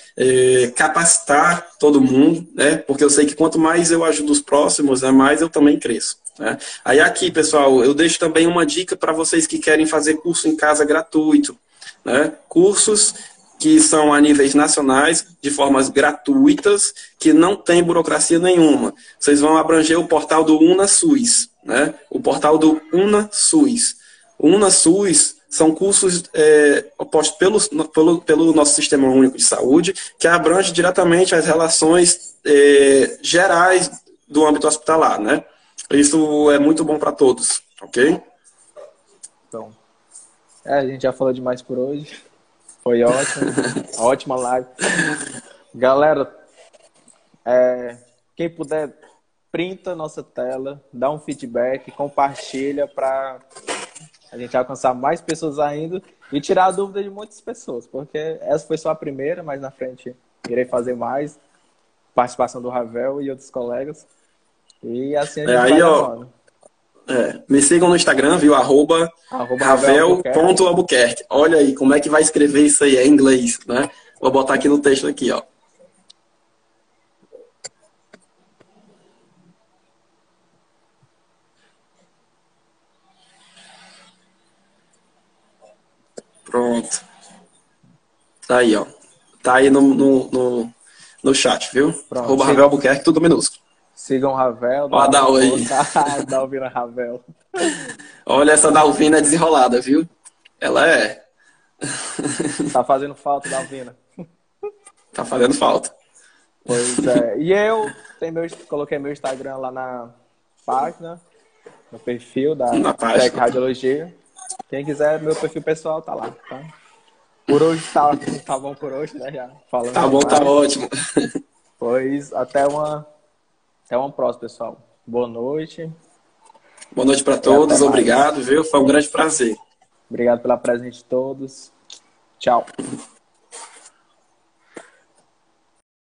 Capacitar todo mundo, né? Porque eu sei que quanto mais eu ajudo os próximos, né, mais eu também cresço. Né? Aí aqui, pessoal, eu deixo também uma dica para vocês que querem fazer curso em casa gratuito. Né? Cursos que são a níveis nacionais, de formas gratuitas, que não tem burocracia nenhuma. Vocês vão abranger o portal do UnaSUS, né? O portal do UnaSUS. O UnaSUS são cursos opostos pelo nosso Sistema Único de Saúde, que abrange diretamente as relações gerais do âmbito hospitalar, né? Isso é muito bom para todos, ok? Então, a gente já falou demais por hoje. Foi ótimo. Ótima live. Galera, quem puder, printa nossa tela, dá um feedback, compartilha para a gente alcançar mais pessoas ainda e tirar a dúvida de muitas pessoas, porque essa foi só a primeira, mas na frente irei fazer mais. Participação do Ravel e outros colegas. E assim a gente vai Aí, ó, levando. me sigam no Instagram, viu? Ravel Albuquerque. Ravel.albuquerque. Olha aí, como é que vai escrever isso aí? É em inglês, né? Vou botar aqui no texto aqui, ó. Pronto. Tá aí, ó. Tá aí no chat, viu? Pronto, Ravel sigam, Albuquerque, tudo minúsculo. sigam o Ravel, Ó dá a uma Dal aí. força. Dá ouvindo Ravel. Olha, essa Dalvina é desenrolada, viu? Ela Tá fazendo falta, Dalvina. tá fazendo falta. Pois é. E eu coloquei meu Instagram lá na página, no perfil da Na Tec página. Radiologia. Quem quiser, meu perfil pessoal tá lá, tá? Por hoje tá bom por hoje, né? Já falando Tá bom, tá demais. ótimo. Pois até uma próxima, pessoal. Boa noite. Boa noite para E até todos, mais. obrigado, viu? Foi um grande prazer. Obrigado pela presença de todos. Tchau.